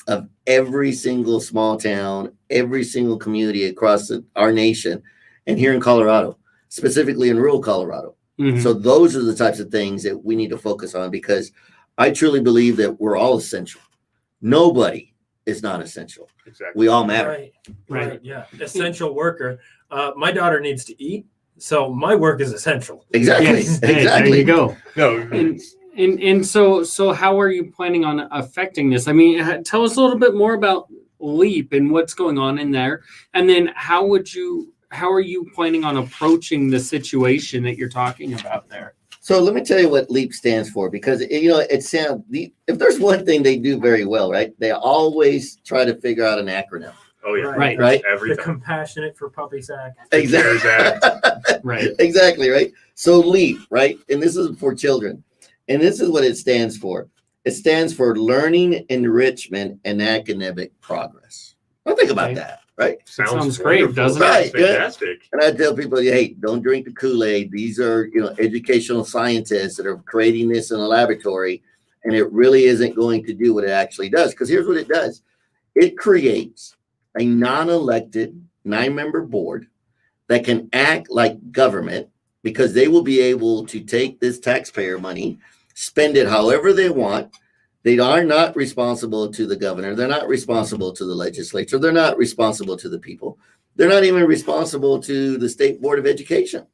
of every single small town, every single community across our nation, and here in Colorado, specifically in rural Colorado. So those are the types of things that we need to focus on, because I truly believe that we're all essential. Nobody is not essential. Exactly. We all matter. Right. Yeah. Essential worker. My daughter needs to eat, so my work is essential. Exactly. Yes. Hey, Exactly. there you go. No. And so how are you planning on affecting this? I mean, tell us a little bit more about LEAP and what's going on in there, and then how are you planning on approaching the situation that you're talking about there? So let me tell you what LEAP stands for, because it sounds, if there's one thing they do very well, right? They always try to figure out an acronym. Oh yeah. Right. Every The time. Compassionate for Puppies Act. Exactly. Right. Exactly, right? So LEAP, right? And this is for children. And this is what it stands for. It stands for Learning, Enrichment, and Academic Progress. Well, think about that, right? Sounds great, wonderful. doesn't it? Right, yeah. Fantastic. And I tell people, hey, don't drink the Kool-Aid. These are, educational scientists that are creating this in a laboratory, and it really isn't going to do what it actually does. Because here's what it does. It creates a non-elected 9-member board that can act like government, because they will be able to take this taxpayer money, spend it however they want. They are not responsible to the governor. They're not responsible to the legislature. They're not responsible to the people. They're not even responsible to the State Board of Education.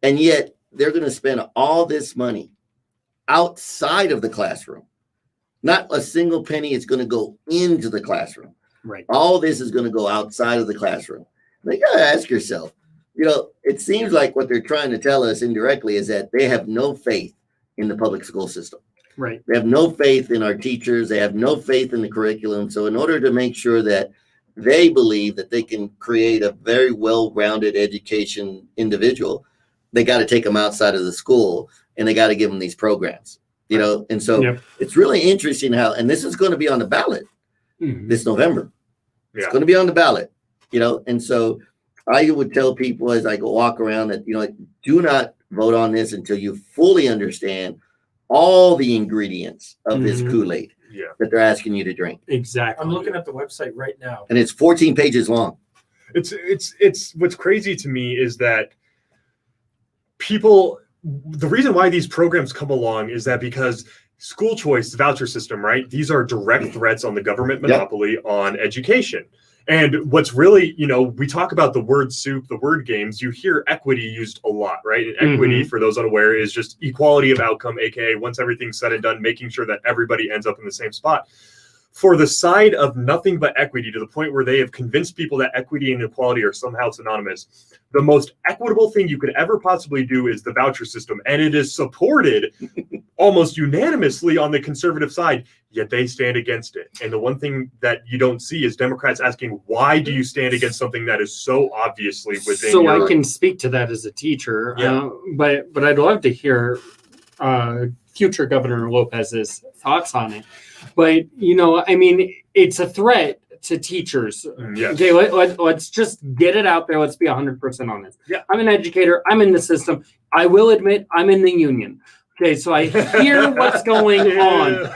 And yet they're going to spend all this money outside of the classroom. Not a single penny is going to go into the classroom. Right. All this is going to go outside of the classroom. And you got to ask yourself, it seems like what they're trying to tell us indirectly is that they have no faith in the public school system. Right. They have no faith in our teachers. They have no faith in the curriculum. So in order to make sure that they believe that they can create a very well-rounded education individual, they got to take them outside of the school, and they got to give them these programs, and so It's really interesting how, and this is going to be on the ballot this November. It's going to be on the ballot, and so I would tell people as I go walk around that, do not vote on this until you fully understand all the ingredients of this Kool-Aid that they're asking you to drink. Exactly. I'm looking at the website right now. And it's 14 pages long. It's what's crazy to me is that the reason why these programs come along is that because school choice, the voucher system, right? These are direct threats on the government monopoly on education. And what's really, we talk about the word soup, the word games, you hear equity used a lot, right? And equity, for those unaware, is just equality of outcome, aka once everything's said and done, making sure that everybody ends up in the same spot. For the side of nothing but equity, to the point where they have convinced people that equity and equality are somehow synonymous, the most equitable thing you could ever possibly do is the voucher system. And it is supported almost unanimously on the conservative side, yet they stand against it. And the one thing that you don't see is Democrats asking, why do you stand against something that is so obviously within So I can speak to that as a teacher, but I'd love to hear future Governor Lopez's thoughts on it. But, it's a threat to teachers. Yes. Okay, let's just get it out there. Let's be 100% honest. Yeah. I'm an educator. I'm in the system. I will admit I'm in the union. Okay, so I hear what's going on.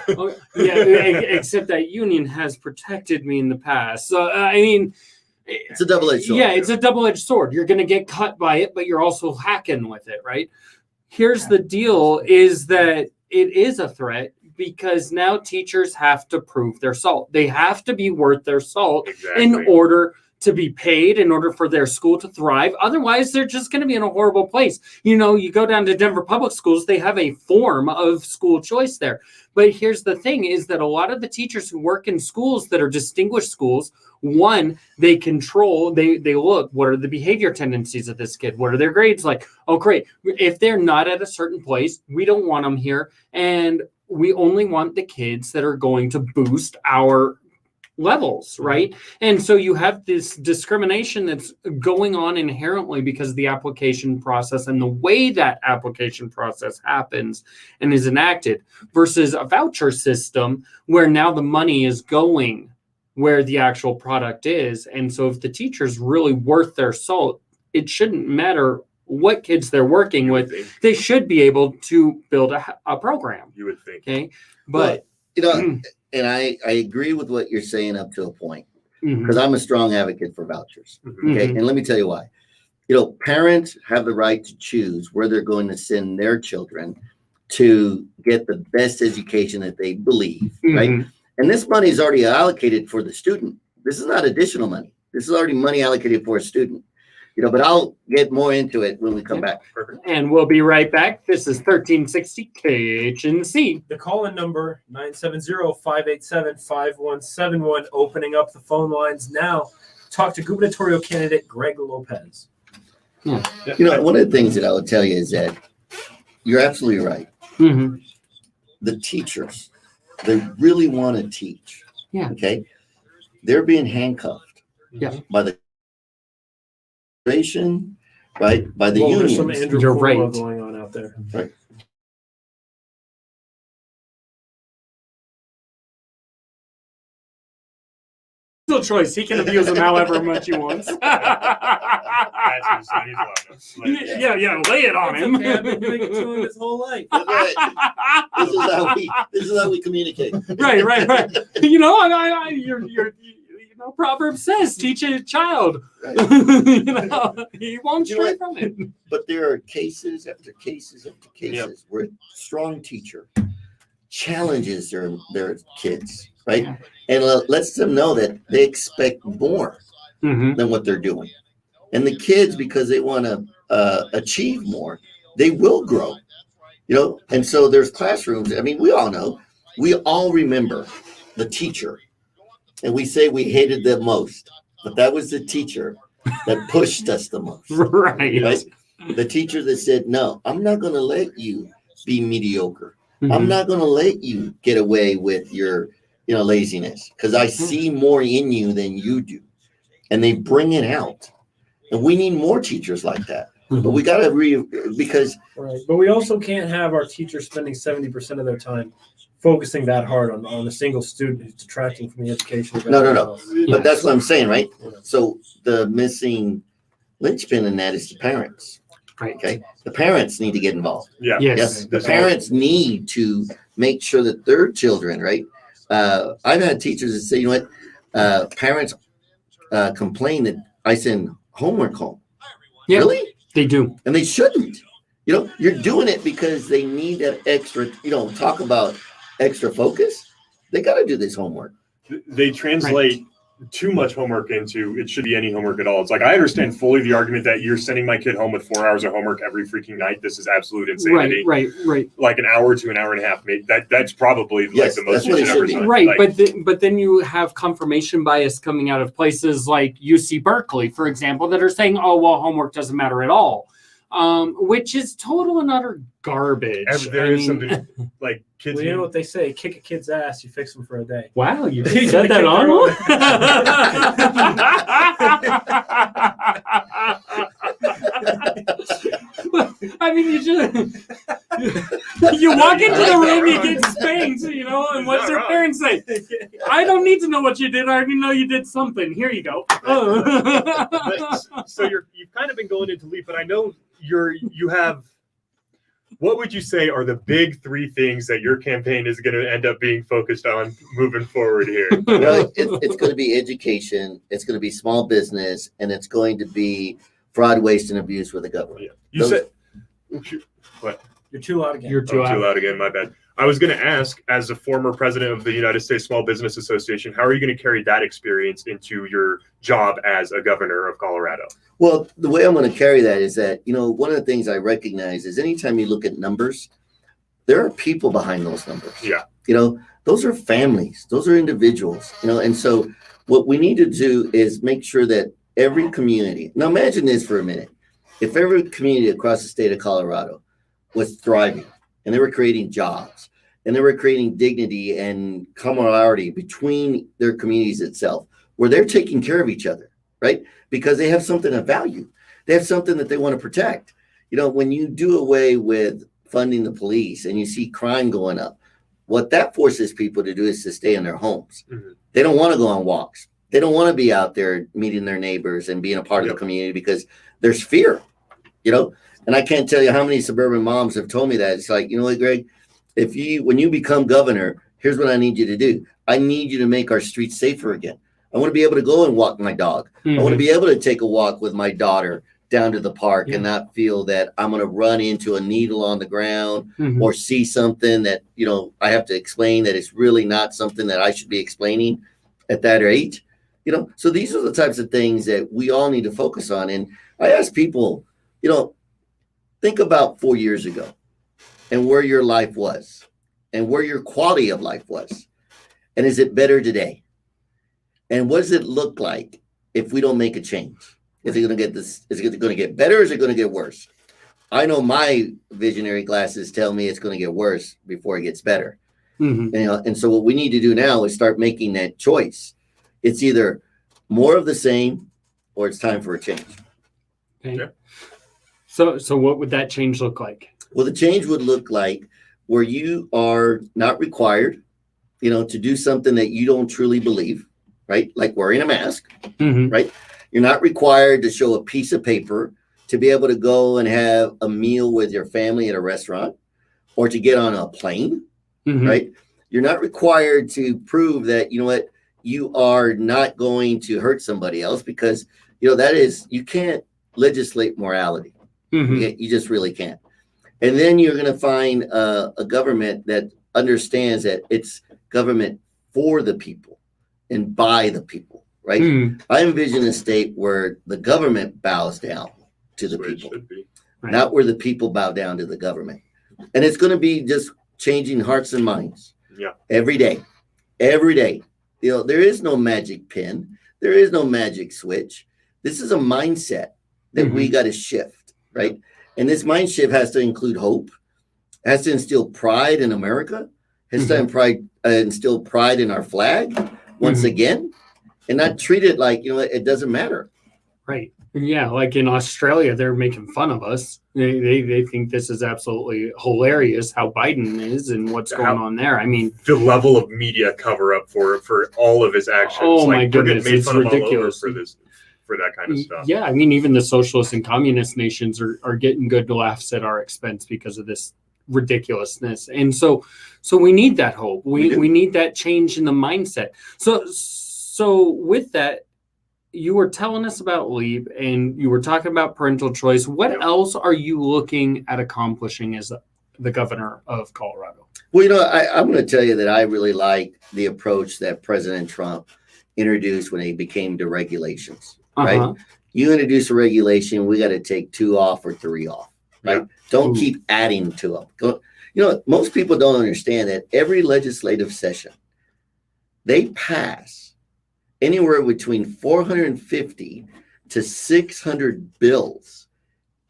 Except that union has protected me in the past. So, it's a double-edged sword. Yeah, it's a double-edged sword. You're going to get cut by it, but you're also hacking with it, right? Here's the deal is that it is a threat because now teachers have to prove their salt. They have to be worth their salt in order to be paid, in order for their school to thrive. Otherwise, they're just going to be in a horrible place. You go down to Denver public schools, they have a form of school choice there. But here's the thing is that a lot of the teachers who work in schools that are distinguished schools, one, they control, they look, what are the behavior tendencies of this kid? What are their grades like? Oh, great. If they're not at a certain place, we don't want them here. And we only want the kids that are going to boost our levels, right? And so you have this discrimination that's going on inherently because of the application process and the way that application process happens and is enacted versus a voucher system where now the money is going where the actual product is. And so if the teacher's really worth their salt, it shouldn't matter what kids they're working with. They should be able to build a program. You would think. Okay. But, and I agree with what you're saying up to a point, because I'm a strong advocate for vouchers. Okay. And let me tell you why. Parents have the right to choose where they're going to send their children to get the best education that they believe, right? Mhm. And this money is already allocated for the student. This is not additional money. This is already money allocated for a student. But I'll get more into it when we come back. Perfect. And we'll be right back. This is 1360 KHNC. The call-in number, 970-587-5171, opening up the phone lines now. Talk to gubernatorial candidate Greg Lopez. Yeah. One of the things that I would tell you is that you're absolutely right. Mm-hmm. The teachers, they really want to teach. Yeah. Okay. They're being handcuffed. Yeah. By the right? By the There's unions. some Andrew You're Cuomo right. going on out there. Right. No choice. He can abuse them however much he wants. Yeah, lay it on him. Okay, I've been doing it to him his whole life. That's right. This is how we communicate. Right. Proverb says, teach a child. Right. He won't stray from it. But there are cases after cases after cases where a strong teacher challenges their kids, right? Yeah. And lets them know that they expect more Mm-hmm. than what they're doing. And the kids, because they want to achieve more, they will grow, And so there's classrooms. I mean, we all remember the teacher, and we say we hated them most, but that was the teacher that pushed us the most. Right. The teacher that said, no, I'm not going to let you be mediocre. Mm-hmm. I'm not going to let you get away with your, laziness, because I see more in you than you do. And they bring it out. And we need more teachers like that. Mm-hmm. But we got to because. Right. But we also can't have our teachers spending 70% of their time focusing that hard on a single student who's detracting from the education. No. Yes. But that's what I'm saying, right? Yeah. So the missing linchpin in that is the parents. Right. Okay. The parents need to get involved. Yeah. Yes. The parents need to make sure that their children, right? I've had teachers that say, parents complain that I send homework home. Yeah. Really? They do. And they shouldn't. You're doing it because they need that extra, talk about extra focus. They got to do this homework. They translate too much homework into it should be any homework at all. It's like, I understand fully the argument that you're sending my kid home with 4 hours of homework every freaking night. This is absolute insanity. Right. Like an hour to an hour and a half. That's probably Yes, like the most that's what you it should ever should be. send. Right, Like, but then you have confirmation bias coming out of places like UC Berkeley, for example, that are saying, "Oh, well, homework doesn't matter at all," which is total and utter garbage. there is something like kids. Well, you know what they say: kick a kid's ass, you fix them for a day. Wow, you You said that kick on their one? I mean, you walk into the room, you get spanked, and what's your parents say? I don't need to know what you did. I already know you did something. Here you go. So you've kind of been going into LEAP, but I know you have. What would you say are the big three things that your campaign is going to end up being focused on moving forward here? It's going to be education. It's going to be small business, and it's going to be fraud, waste, and abuse with the government. You said what? You're too loud again. You're Too loud again. My bad. I was going to ask, as a former president of the United States Small Business Association, how are you going to carry that experience into your job as a governor of Colorado? Well, the way I'm going to carry that is that, one of the things I recognize is anytime you look at numbers, there are people behind those numbers. Yeah. Those are families, those are individuals, and so what we need to do is make sure that every community, now imagine this for a minute. If every community across the state of Colorado was thriving and they were creating jobs and they were creating dignity and camaraderie between their communities itself, where they're taking care of each other, right? Because they have something of value. They have something that they want to protect. When you do away with funding the police and you see crime going up, what that forces people to do is to stay in their homes. Mm-hmm. They don't want to go on walks. They don't want to be out there meeting their neighbors and being a part of the community because there's fear, And I can't tell you how many suburban moms have told me that. It's like, you know what, Greg, when you become governor, here's what I need you to do. I need you to make our streets safer again. I want to be able to go and walk my dog. Mm-hmm. I want to be able to take a walk with my daughter down to the park and not feel that I'm going to run into a needle on the ground or see something that, I have to explain that it's really not something that I should be explaining at that age. So these are the types of things that we all need to focus on. And I ask people, think about 4 years ago and where your life was and where your quality of life was. And is it better today? And what does it look like if we don't make a change? Is it going to get better or is it going to get worse? I know my visionary glasses tell me it's going to get worse before it gets better. And so what we need to do now is start making that choice. It's either more of the same or it's time for a change. Okay. Yeah. So what would that change look like? Well, the change would look like where you are not required, to do something that you don't truly believe, right? Like wearing a mask, right? You're not required to show a piece of paper to be able to go and have a meal with your family at a restaurant or to get on a plane, right? You're not required to prove that, you are not going to hurt somebody else because, you can't legislate morality. You just really can't. And then you're going to find a government that understands that it's government for the people and by the people. Right? I envision a state where the government bows down to the people, not where the people bow down to the government. And it's going to be just changing hearts and minds every day. There is no magic pin. There is no magic switch. This is a mindset that we got to shift, right? And this mind shift has to include hope, has to instill pride in America, has to instill pride in our flag once again. And not treat it like, it doesn't matter. Right. Yeah. Like in Australia, they're making fun of us. They think this is absolutely hilarious how Biden is and what's going on there. I mean, the level of media cover up for all of his actions. Oh my goodness. It's ridiculous for that kind of stuff. Yeah. I mean, even the socialist and communist nations are getting good laughs at our expense because of this ridiculousness. And so we need that hope. We need that change in the mindset. So with that, you were telling us about LEAP and you were talking about parental choice. What else are you looking at accomplishing as the governor of Colorado? Well, I'm going to tell you that I really like the approach that President Trump introduced when he became deregulations, right? You introduce a regulation, we got to take 2 off or 3 off, right? Don't keep adding to them. Most people don't understand that every legislative session, they pass anywhere between 450 to 600 bills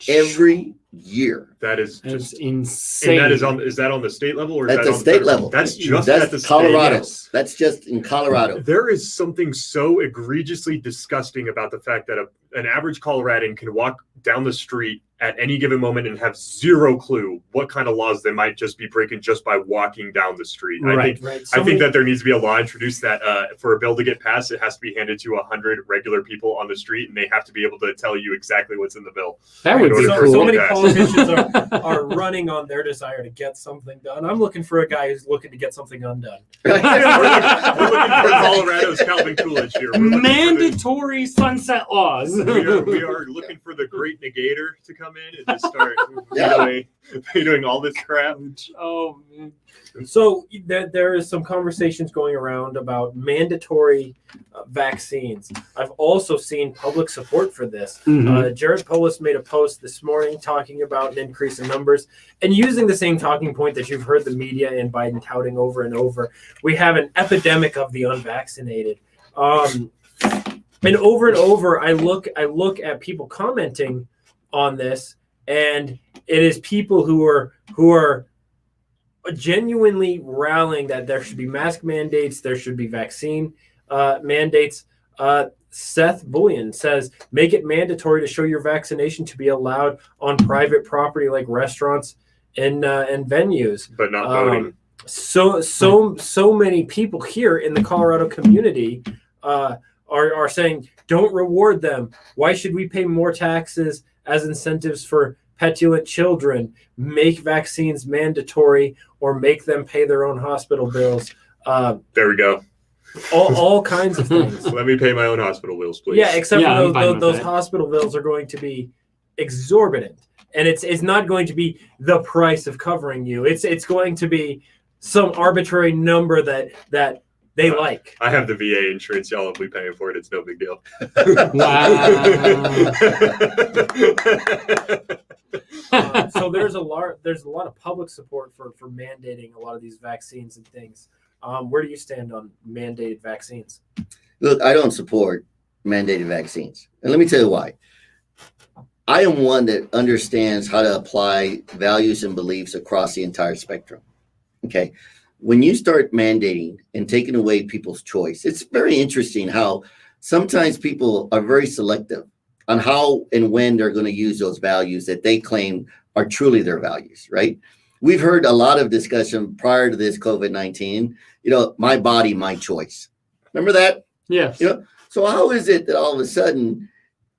every year. That is just insane. And is that on the state level or at the state level? That's just at the Colorado. State. That's just in Colorado. There is something so egregiously disgusting about the fact that an average Coloradan can walk down the street at any given moment and have zero clue what kind of laws they might just be breaking just by walking down the street. I think that there needs to be a law introduced that for a bill to get passed, it has to be handed to 100 regular people on the street, and they have to be able to tell you exactly what's in the bill. That would be cool. So many politicians are running on their desire to get something done. I'm looking for a guy who's looking to get something undone. we're looking for Colorado's Calvin Coolidge here. Mandatory sunset laws. We are looking for the great negator to come in and just start doing all this crap. Oh man. So there is some conversations going around about mandatory vaccines. I've also seen public support for this. Jared Polis made a post this morning talking about an increase in numbers and using the same talking point that you've heard the media and Biden touting over and over. We have an epidemic of the unvaccinated. And over, I look at people commenting on this, and it is people who are genuinely rallying that there should be mask mandates, there should be vaccine mandates. Seth Bullion says, make it mandatory to show your vaccination to be allowed on private property like restaurants and venues. But not voting. So many people here in the Colorado community are saying, don't reward them. Why should we pay more taxes as incentives for petulant children? Make vaccines mandatory or make them pay their own hospital bills. There we go. All kinds of things. Let me pay my own hospital bills, please. Yeah, except for those hospital bills are going to be exorbitant, and it's not going to be the price of covering you. It's going to be some arbitrary number that they like. I have the VA insurance. Y'all will be paying for it. It's no big deal. Wow. So there's a lot of public support for mandating a lot of these vaccines and things. Where do you stand on mandated vaccines? Look, I don't support mandated vaccines. And let me tell you why. I am one that understands how to apply values and beliefs across the entire spectrum. Okay. When you start mandating and taking away people's choice, it's very interesting how sometimes people are very selective on how and when they're going to use those values that they claim are truly their values, right? We've heard a lot of discussion prior to this COVID-19, my body, my choice. Remember that? Yes. So how is it that all of a sudden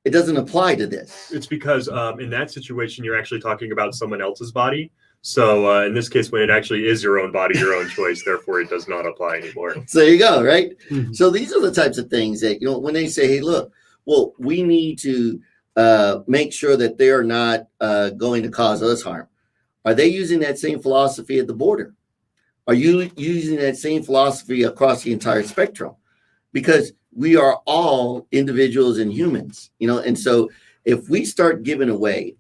it doesn't apply to this? It's because in that situation, you're actually talking about someone else's body. So in this case, when it actually is your own body, your own choice, therefore it does not apply anymore. So there you go, right? Mm-hmm. So these are the types of things that, when they say, hey, look, well, we need to make sure that they're not going to cause us harm. Are they using that same philosophy at the border? Are you using that same philosophy across the entire spectrum? Because we are all individuals and humans, and so if we start giving away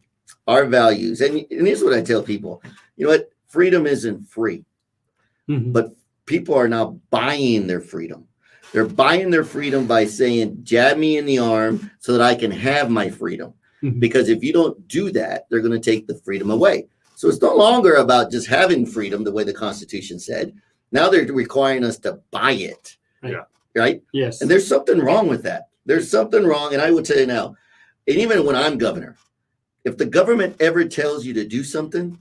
our values, and here's what I tell people, freedom isn't free, but people are now buying their freedom. They're buying their freedom by saying, jab me in the arm so that I can have my freedom. Because if you don't do that, they're going to take the freedom away. So it's no longer about just having freedom the way the Constitution said. Now they're requiring us to buy it. Yeah. Right? Yes. And there's something wrong with that. There's something wrong. And I would tell you now, and even when I'm governor, if the government ever tells you to do something,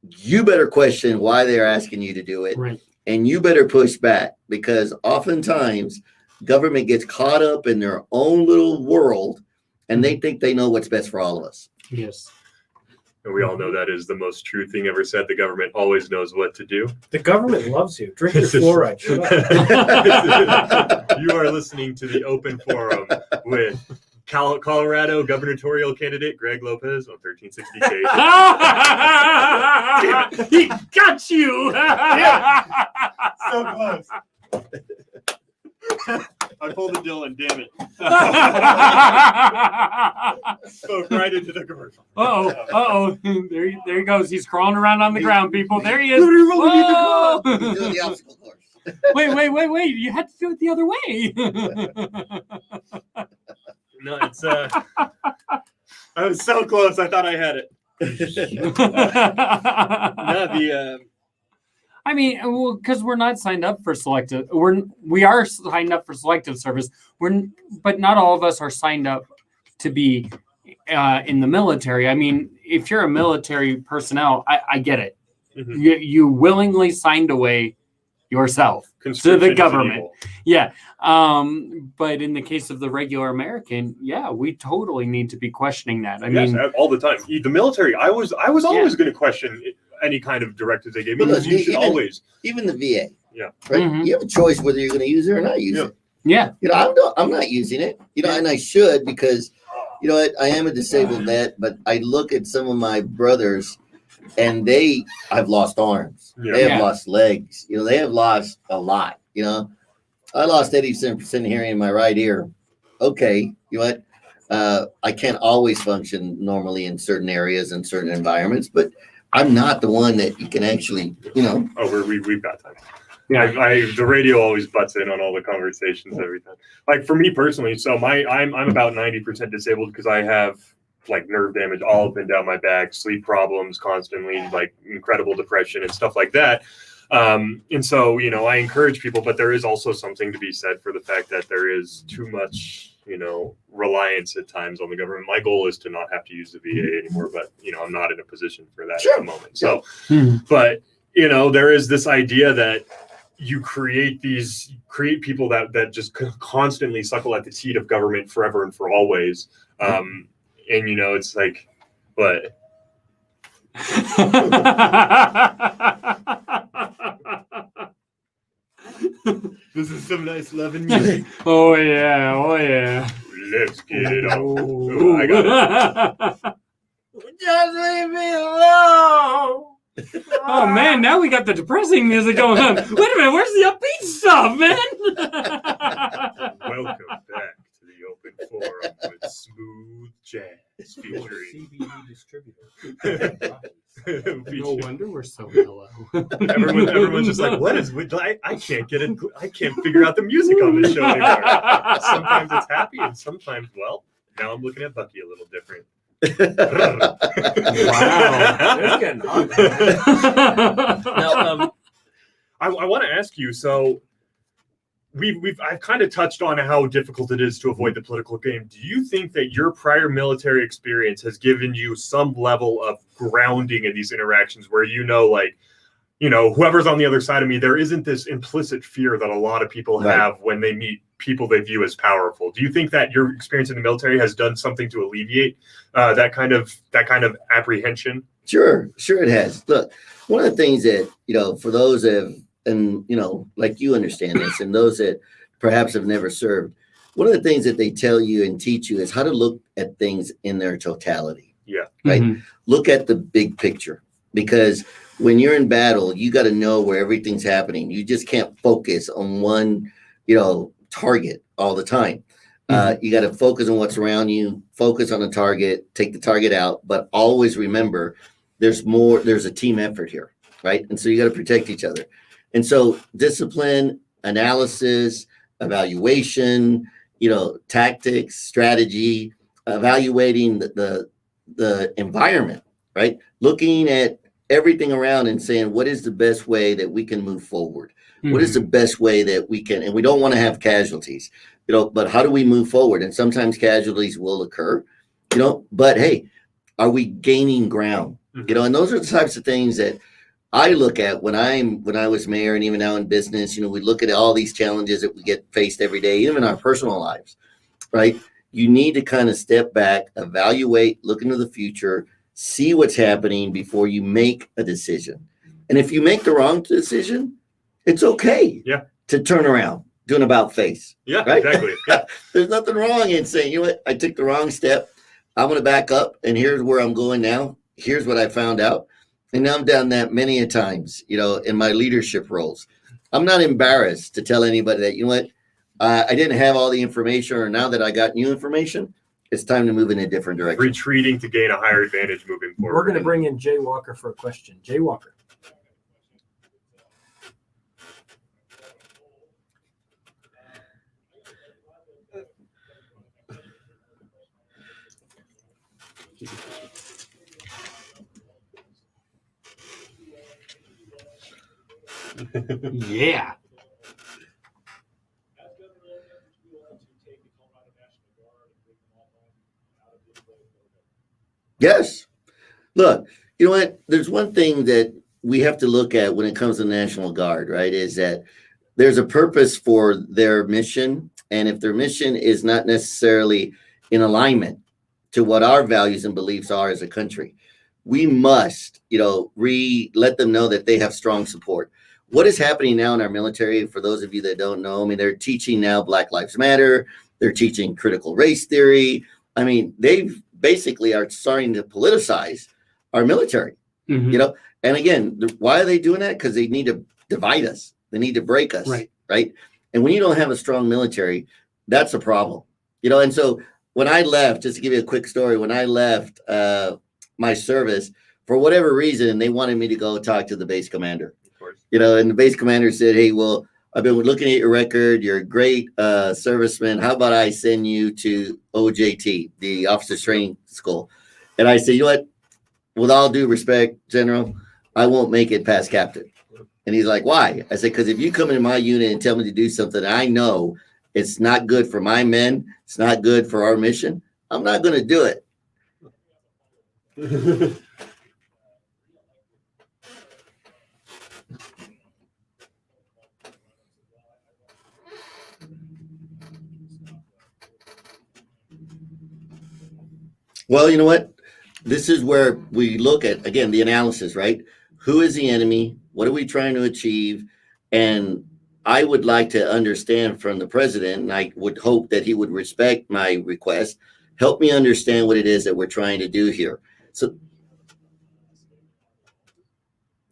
you better question why they're asking you to do it. Right. And you better push back, because oftentimes government gets caught up in their own little world and they think they know what's best for all of us. Yes. And we all know that is the most true thing ever said. The government always knows what to do. The government loves you. Drink your fluoride. Shut up. You are listening to the Open Forum with Colorado gubernatorial candidate Greg Lopez on 1360K. He got you. So close. I pulled a Dylan, damn it. Spoke right into the commercial. Uh-oh. There he goes. He's crawling around on the ground, people. There he is. Whoa! He's doing the obstacle course. Wait. You had to do it the other way. No, it's I was so close. I thought I had it. I mean, because we're not signed up for selective. We are signed up for selective service. But not all of us are signed up to be in the military. I mean, if you're a military personnel, I get it. Mm-hmm. You willingly signed away yourself to the government. Yeah. But in the case of the regular American, we totally need to be questioning that. I mean, all the time. The military, I was always going to question any kind of directives they gave me. You should always. Even the VA. Yeah. Right. Mm-hmm. You have a choice whether you're going to use it or not use it. Yeah. I'm not using it. And I should, because I am a disabled vet, but I look at some of my brothers and I've lost arms. Yeah. They have lost legs. They have lost a lot. I lost 87% hearing in my right ear. Okay. I can't always function normally in certain areas and certain environments, but I'm not the one that you can actually, Oh, we've got time. Yeah, the radio always butts in on all the conversations every time. Like for me personally, so I'm about 90% disabled because I have like nerve damage all up and down my back, sleep problems constantly, like incredible depression and stuff like that. And so, I encourage people, but there is also something to be said for the fact that there is too much, reliance at times on the government. My goal is to not have to use the VA anymore, but, I'm not in a position for that at the moment. So, but, there is this idea that you create people that just constantly suckle at the teat of government forever and for always. And, it's like, but. This is some nice loving music. Oh yeah. Let's get it on. I got it. now we got the depressing music going on. Wait a minute, where's the upbeat stuff, man? Welcome back to the Open Forum with Smooth Jazz featuring CBD distributor. No wonder we're so mellow. Everyone's just like, what is? I can't get it. I can't figure out the music on this show anymore. Sometimes it's happy, and sometimes, well, now I'm looking at Bucky a little different. Wow, it's getting hot. Now, I want to ask you. So, I've kind of touched on how difficult it is to avoid the political game. Do you think that your prior military experience has given you some level of grounding in these interactions, where whoever's on the other side of me, there isn't this implicit fear that a lot of people have when they meet people they view as powerful? Do you think that your experience in the military has done something to alleviate that kind of apprehension? Sure it has. Look, one of the things that, for those that like you understand this, and those that perhaps have never served, one of the things that they tell you and teach you is how to look at things in their totality. Yeah. Right. Mm-hmm. Look at the big picture, because when you're in battle, you got to know where everything's happening. You just can't focus on one, target all the time. You got to focus on what's around you, focus on the target, take the target out, but always remember there's a team effort here, right? And so you got to protect each other. And so discipline, analysis, evaluation, tactics, strategy, evaluating the environment, right? Looking at everything around and saying, what is the best way that we can move forward? Mm-hmm. What is the best way that we can, and we don't want to have casualties, but how do we move forward? And sometimes casualties will occur, but hey, are we gaining ground? Mm-hmm. And those are the types of things that I look at when I was mayor, and even now in business, we look at all these challenges that we get faced every day, even in our personal lives, right? You need to kind of step back, evaluate, look into the future, see what's happening before you make a decision. And if you make the wrong decision, it's okay to turn around, do an about face. Yeah, right? Exactly. Yeah. There's nothing wrong in saying, I took the wrong step. I'm going to back up, and here's where I'm going now. Here's what I found out. And I've done that many a times, in my leadership roles. I'm not embarrassed to tell anybody that, I didn't have all the information, or now that I got new information, it's time to move in a different direction. Retreating to gain a higher advantage moving forward. We're going to bring in Jay Walker for a question. Jay Walker. Yeah. Yes. Look, you know what? There's one thing that we have to look at when it comes to the National Guard, right? Is that there's a purpose for their mission. And if their mission is not necessarily in alignment to what our values and beliefs are as a country, we must, let them know that they have strong support. What is happening now in our military, for those of you that don't know, they're teaching now Black Lives Matter. They're teaching critical race theory. They basically are starting to politicize our military, And again, why are they doing that? Because they need to divide us. They need to break us, right? And when you don't have a strong military, that's a problem, And so when I left, just to give you a quick story, when I left my service, for whatever reason, they wanted me to go talk to the base commander. And the base commander said, hey, well, I've been looking at your record. You're a great serviceman. How about I send you to OJT, the Officers Training School? And I said, you know what? With all due respect, General, I won't make it past captain. And he's like, why? I said, because if you come into my unit and tell me to do something I know it's not good for my men, it's not good for our mission, I'm not going to do it. Well, you know what? This is where we look at, again, the analysis, right? Who is the enemy? What are we trying to achieve? And I would like to understand from the president, and I would hope that he would respect my request, help me understand what it is that we're trying to do here.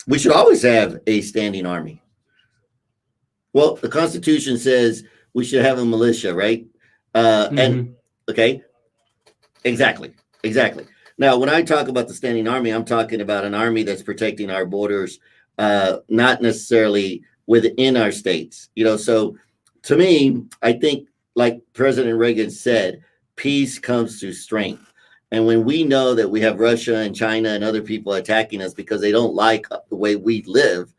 we should always have a standing army. Well, the Constitution says we should have a militia, right? And okay, exactly. Now, when I talk about the standing army, I'm talking about an army that's protecting our borders, not necessarily within our states. So to me, I think, like President Reagan said, peace comes through strength. And when we know that we have Russia and China and other people attacking us because they don't like the way we live,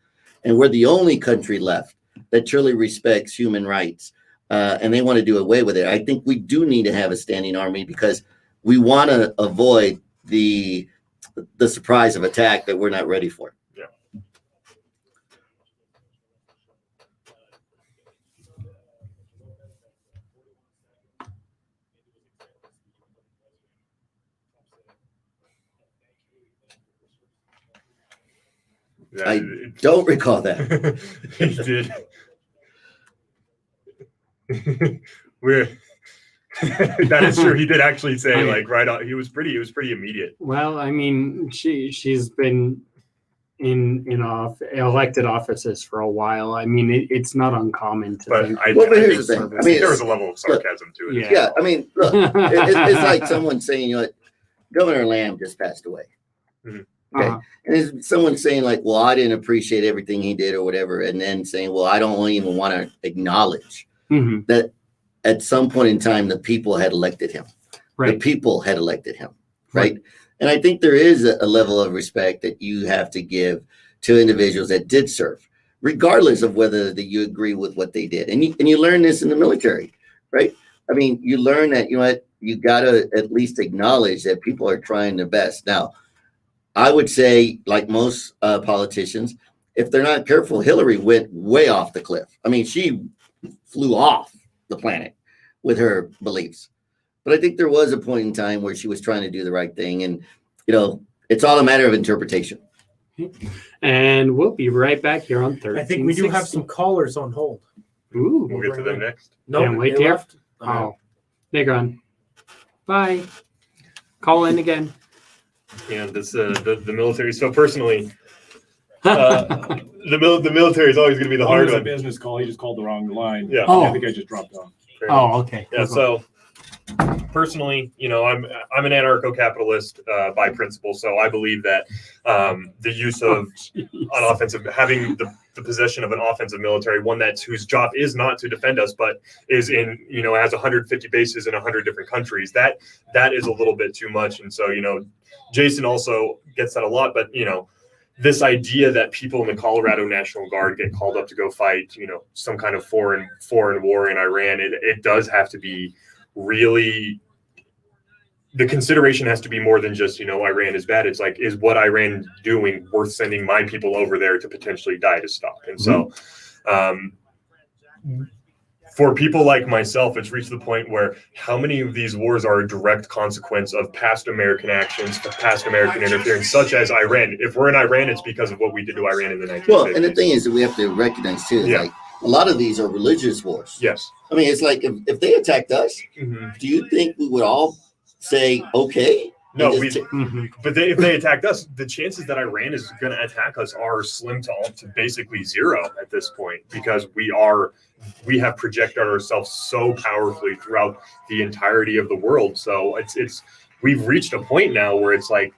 and we're the only country left that truly respects human rights, and they want to do away with it, I think we do need to have a standing army because we want to avoid the surprise of attack that we're not ready for. I don't recall that. He did. That is true. He did actually say, like, right on. He was pretty immediate. Well, I mean, she's been in elected offices for a while. I mean, it's not uncommon to think. But here's the thing. I mean, there was a level of sarcasm to it. Yeah. I mean, look, it's like someone saying, Governor Lamb just passed away. Mm-hmm. Okay. And it's someone saying, like, well, I didn't appreciate everything he did or whatever. And then saying, well, I don't even want to acknowledge that at some point in time, the people had elected him. Right. The people had elected him. Right. And I think there is a level of respect that you have to give to individuals that did serve, regardless of whether that you agree with what they did. And you learn this in the military. Right. I mean, you learn that, you got to at least acknowledge that people are trying their best. Now, I would say, like most politicians, if they're not careful, Hillary went way off the cliff. I mean, she flew off the planet with her beliefs. But I think there was a point in time where she was trying to do the right thing. And, it's all a matter of interpretation. And we'll be right back here on 13. I think we do have some callers on hold. Ooh. We'll get to them next. No, can't wait here. Oh, they're gone. Bye. Call in again. Yeah, this the military. So personally, the military is always going to be the hard one. A business call. He just called the wrong line. Yeah. I think I just dropped off. Oh, okay. Yeah. So personally, I'm an anarcho-capitalist by principle. So I believe that the use of having the possession of an offensive military, one whose job is not to defend us, but is has 150 bases in 100 different countries. That is a little bit too much. And so Jason also gets that a lot, but this idea that people in the Colorado National Guard get called up to go fight, some kind of foreign war in Iran, it does have to be really, the consideration has to be more than just, Iran is bad. It's like, is what Iran doing worth sending my people over there to potentially die to stop? And so, for people like myself, it's reached the point where how many of these wars are a direct consequence of past American actions, past American interference, such as Iran. If we're in Iran, it's because of what we did to Iran in the 1950s. Well, and the thing is that we have to recognize too, like a lot of these are religious wars. Yes. I mean, it's like if they attacked us, do you think we would all say, okay? No, but if they attacked us, the chances that Iran is going to attack us are slim to basically zero at this point, because we have projected ourselves so powerfully throughout the entirety of the world. So we've reached a point now where it's like,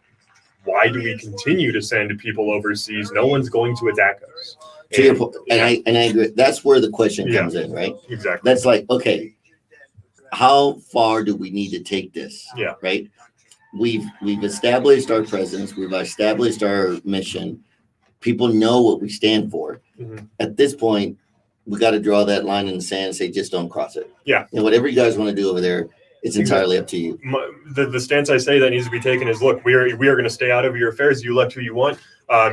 why do we continue to send people overseas? No one's going to attack us. And I agree. That's where the question comes in, right? Exactly. That's like, okay, how far do we need to take this? Yeah. Right. We've established our presence. We've established our mission. People know what we stand for. At this point, we got to draw that line in the sand and say, just don't cross it. Yeah. And whatever you guys want to do over there, it's entirely up to you. The stance I say that needs to be taken is, look, we are going to stay out of your affairs. You elect who you want.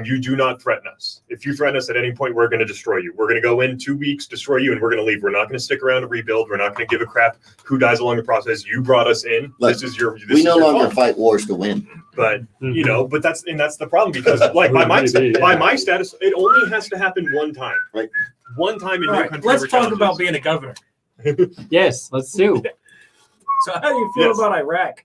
You do not threaten us. If you threaten us at any point, we're going to destroy you. We're going to go in 2 weeks, destroy you, and we're going to leave. We're not going to stick around to rebuild. We're not going to give a crap who dies along the process. You brought us in. Look, we no longer fight wars to win. But but that's the problem, because like by my status, it only has to happen one time. Right. One time in your country. Let's talk about being a governor. Yes, let's do. So how do you feel about Iraq?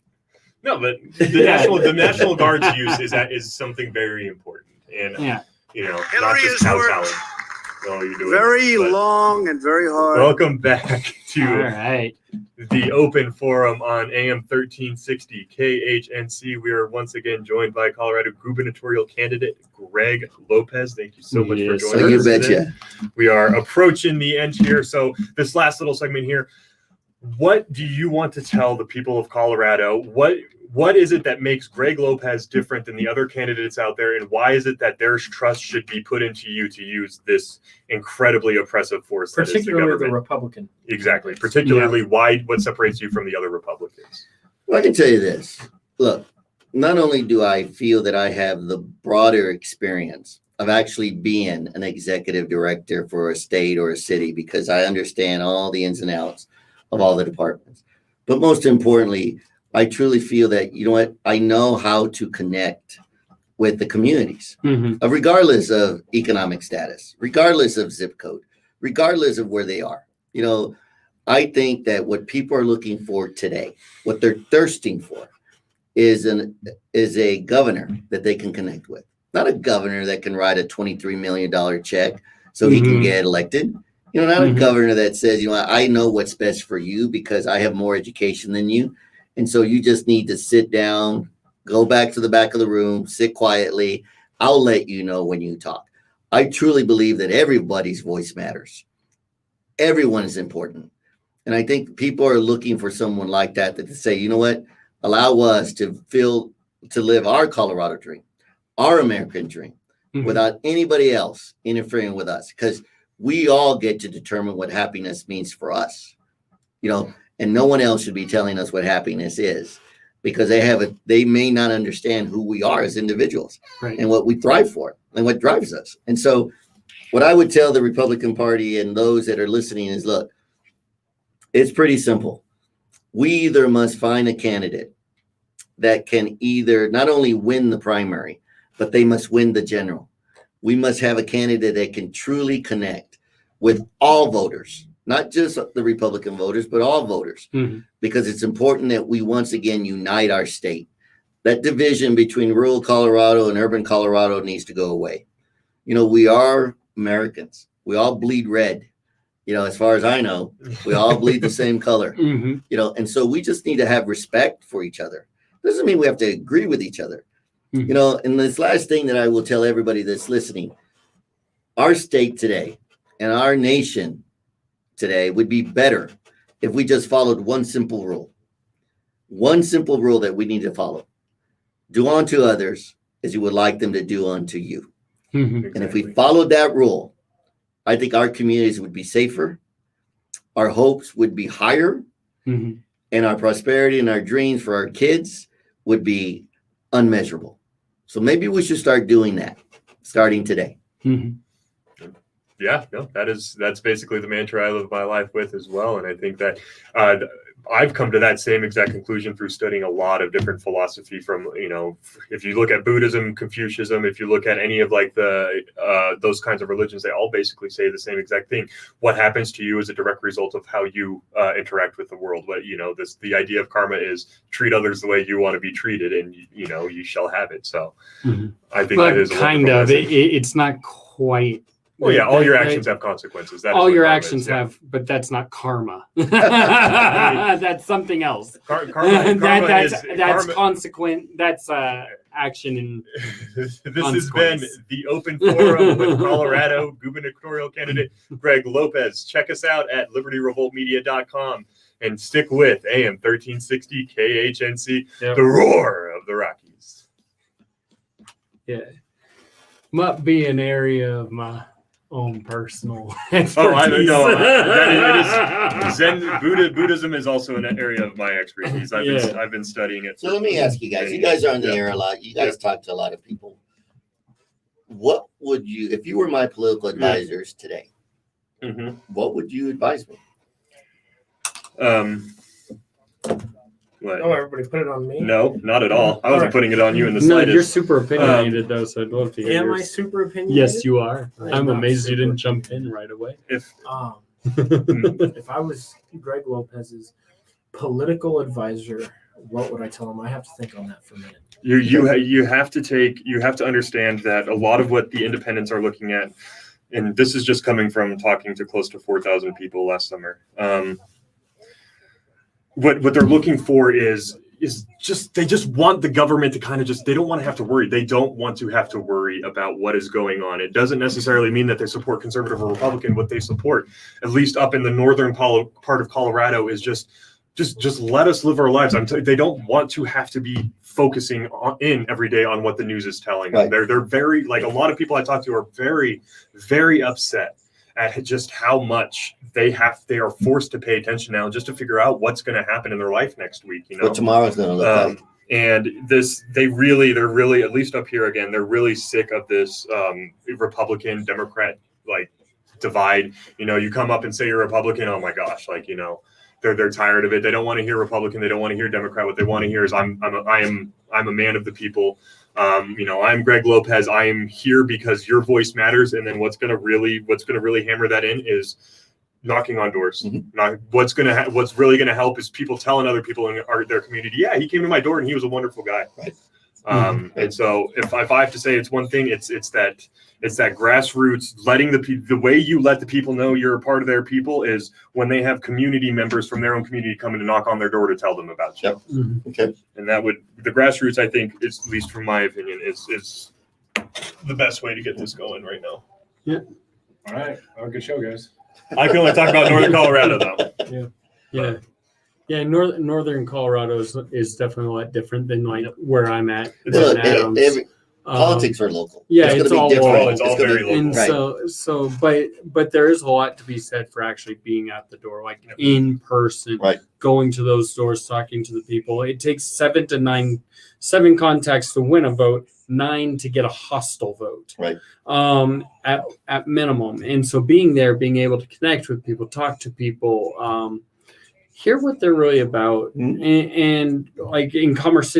No, but the National Guard's use is something very important. And not just cow salad. All you're doing. Very long and very hard. Welcome back to All right. the open forum on AM 1360 KHNC. We are once again joined by Colorado gubernatorial candidate Greg Lopez. Thank you so much for joining us. You betcha. We are approaching the end here. So this last little segment here, what do you want to tell the people of Colorado? What is it that makes Greg Lopez different than the other candidates out there, and why is it that their trust should be put into you to use this incredibly oppressive force that is the Particularly government? the Republican. Exactly. Particularly what separates you from the other Republicans? Well, I can tell you this. Look, not only do I feel that I have the broader experience of actually being an executive director for a state or a city, because I understand all the ins and outs of all the departments, but most importantly, I truly feel that, I know how to connect with the communities, regardless of economic status, regardless of zip code, regardless of where they are. I think that what people are looking for today, what they're thirsting for, is a governor that they can connect with. Not a governor that can write a $23 million check so he can get elected. Not a governor that says, I know what's best for you because I have more education than you. And so you just need to sit down, go back to the back of the room, sit quietly. I'll let you know when you talk. I truly believe that everybody's voice matters. Everyone is important. And I think people are looking for someone like that to say, you know what, allow us to live our Colorado dream, our American dream, without anybody else interfering with us. Because we all get to determine what happiness means for us, and no one else should be telling us what happiness is, because they may not understand who we are as individuals and what we thrive for and what drives us. And so what I would tell the Republican Party and those that are listening is, look, it's pretty simple. We either must find a candidate that can either not only win the primary, but they must win the general. We must have a candidate that can truly connect with all voters, not just the Republican voters, but all voters, because it's important that we once again unite our state. That division between rural Colorado and urban Colorado needs to go away. We are Americans. We all bleed red. As far as I know, we all bleed the same color. And so we just need to have respect for each other. Doesn't mean we have to agree with each other. And this last thing that I will tell everybody that's listening, our state today and our nation today would be better if we just followed one simple rule. One simple rule that we need to follow. Do unto others as you would like them to do unto you. Exactly. And if we followed that rule, I think our communities would be safer, our hopes would be higher, and our prosperity and our dreams for our kids would be unmeasurable. So maybe we should start doing that starting today. Yeah, no, that's basically the mantra I live my life with as well. And I think that I've come to that same exact conclusion through studying a lot of different philosophy from, if you look at Buddhism, Confucianism, if you look at any of like those kinds of religions, they all basically say the same exact thing. What happens to you is a direct result of how you interact with the world. But, the idea of karma is treat others the way you want to be treated, and, you shall have it. So I think that is a kind of, it's not quite. Well, yeah, all your actions have consequences. That all your actions have, but that's not karma. That's something else. Karma that's consequent. That's action in. This has been the Open Forum with Colorado gubernatorial candidate Greg Lopez. Check us out at libertyrevoltmedia.com and stick with AM 1360 KHNC, the roar of the Rockies. Yeah, might be an area of my own personal expertise. I don't know. That is Zen Buddhism is also an area of my expertise. I've been studying it. So let me ask you guys. You guys are on the air a lot. You guys talk to a lot of people. What would you, if you were my political advisors today, what would you advise me? What? Oh, everybody put it on me? No, not at all. I wasn't putting it on you in the slightest. No, you're super opinionated though, so I'd love to hear Am I yours. super opinionated? Yes, you are. I'm I'm not amazed you super didn't jump in right away. If if I was Greg Lopez's political advisor, what would I tell them? I have to think on that for a minute. You have to understand that a lot of what the independents are looking at, and this is just coming from talking to close to 4,000 people last summer. What they're looking for is just they just want the government to kind of they don't want to have to worry. They don't want to have to worry about what is going on. It doesn't necessarily mean that they support conservative or Republican. What they support, at least up in the northern part of Colorado, is just let us live our lives. They don't want to have to be focusing in every day on what the news is telling them. Right. They're very, like, a lot of people I talk to are very, very upset at just how much they are forced to pay attention now just to figure out what's going to happen in their life next week. What tomorrow's going to look like. And they're really, at least up here again, they're really sick of this Republican Democrat like divide. You come up and say you're a Republican, oh my gosh, they're tired of it. They don't want to hear Republican. They don't want to hear Democrat. What they want to hear is I'm a man of the people. I'm Greg Lopez. I am here because your voice matters. And then what's going to really hammer that in is knocking on doors. Mm-hmm. What's really going to help is people telling other people in their community, yeah, he came to my door and he was a wonderful guy. Right. And so if I have to say it's one thing, it's that grassroots, letting the way you let the people know you're a part of their people is when they have community members from their own community coming to knock on their door to tell them about you. Yep. Mm-hmm. Okay. And the grassroots, I think, is, at least from my opinion, is the best way to get this going right now. Yeah. All right. Well, good show, guys. I can only talk about Northern Colorado though. Yeah. Yeah, northern Colorado is definitely a lot different than where I'm at. Politics are local. Yeah, it's all different. It's all very local. And right. but there is a lot to be said for actually being at the door, in person, right? Going to those doors, talking to the people. It takes 7 contacts to win a vote, 9 to get a hostile vote, right? At minimum. And so being there, being able to connect with people, talk to people, hear what they're really about, and like in Commerce City.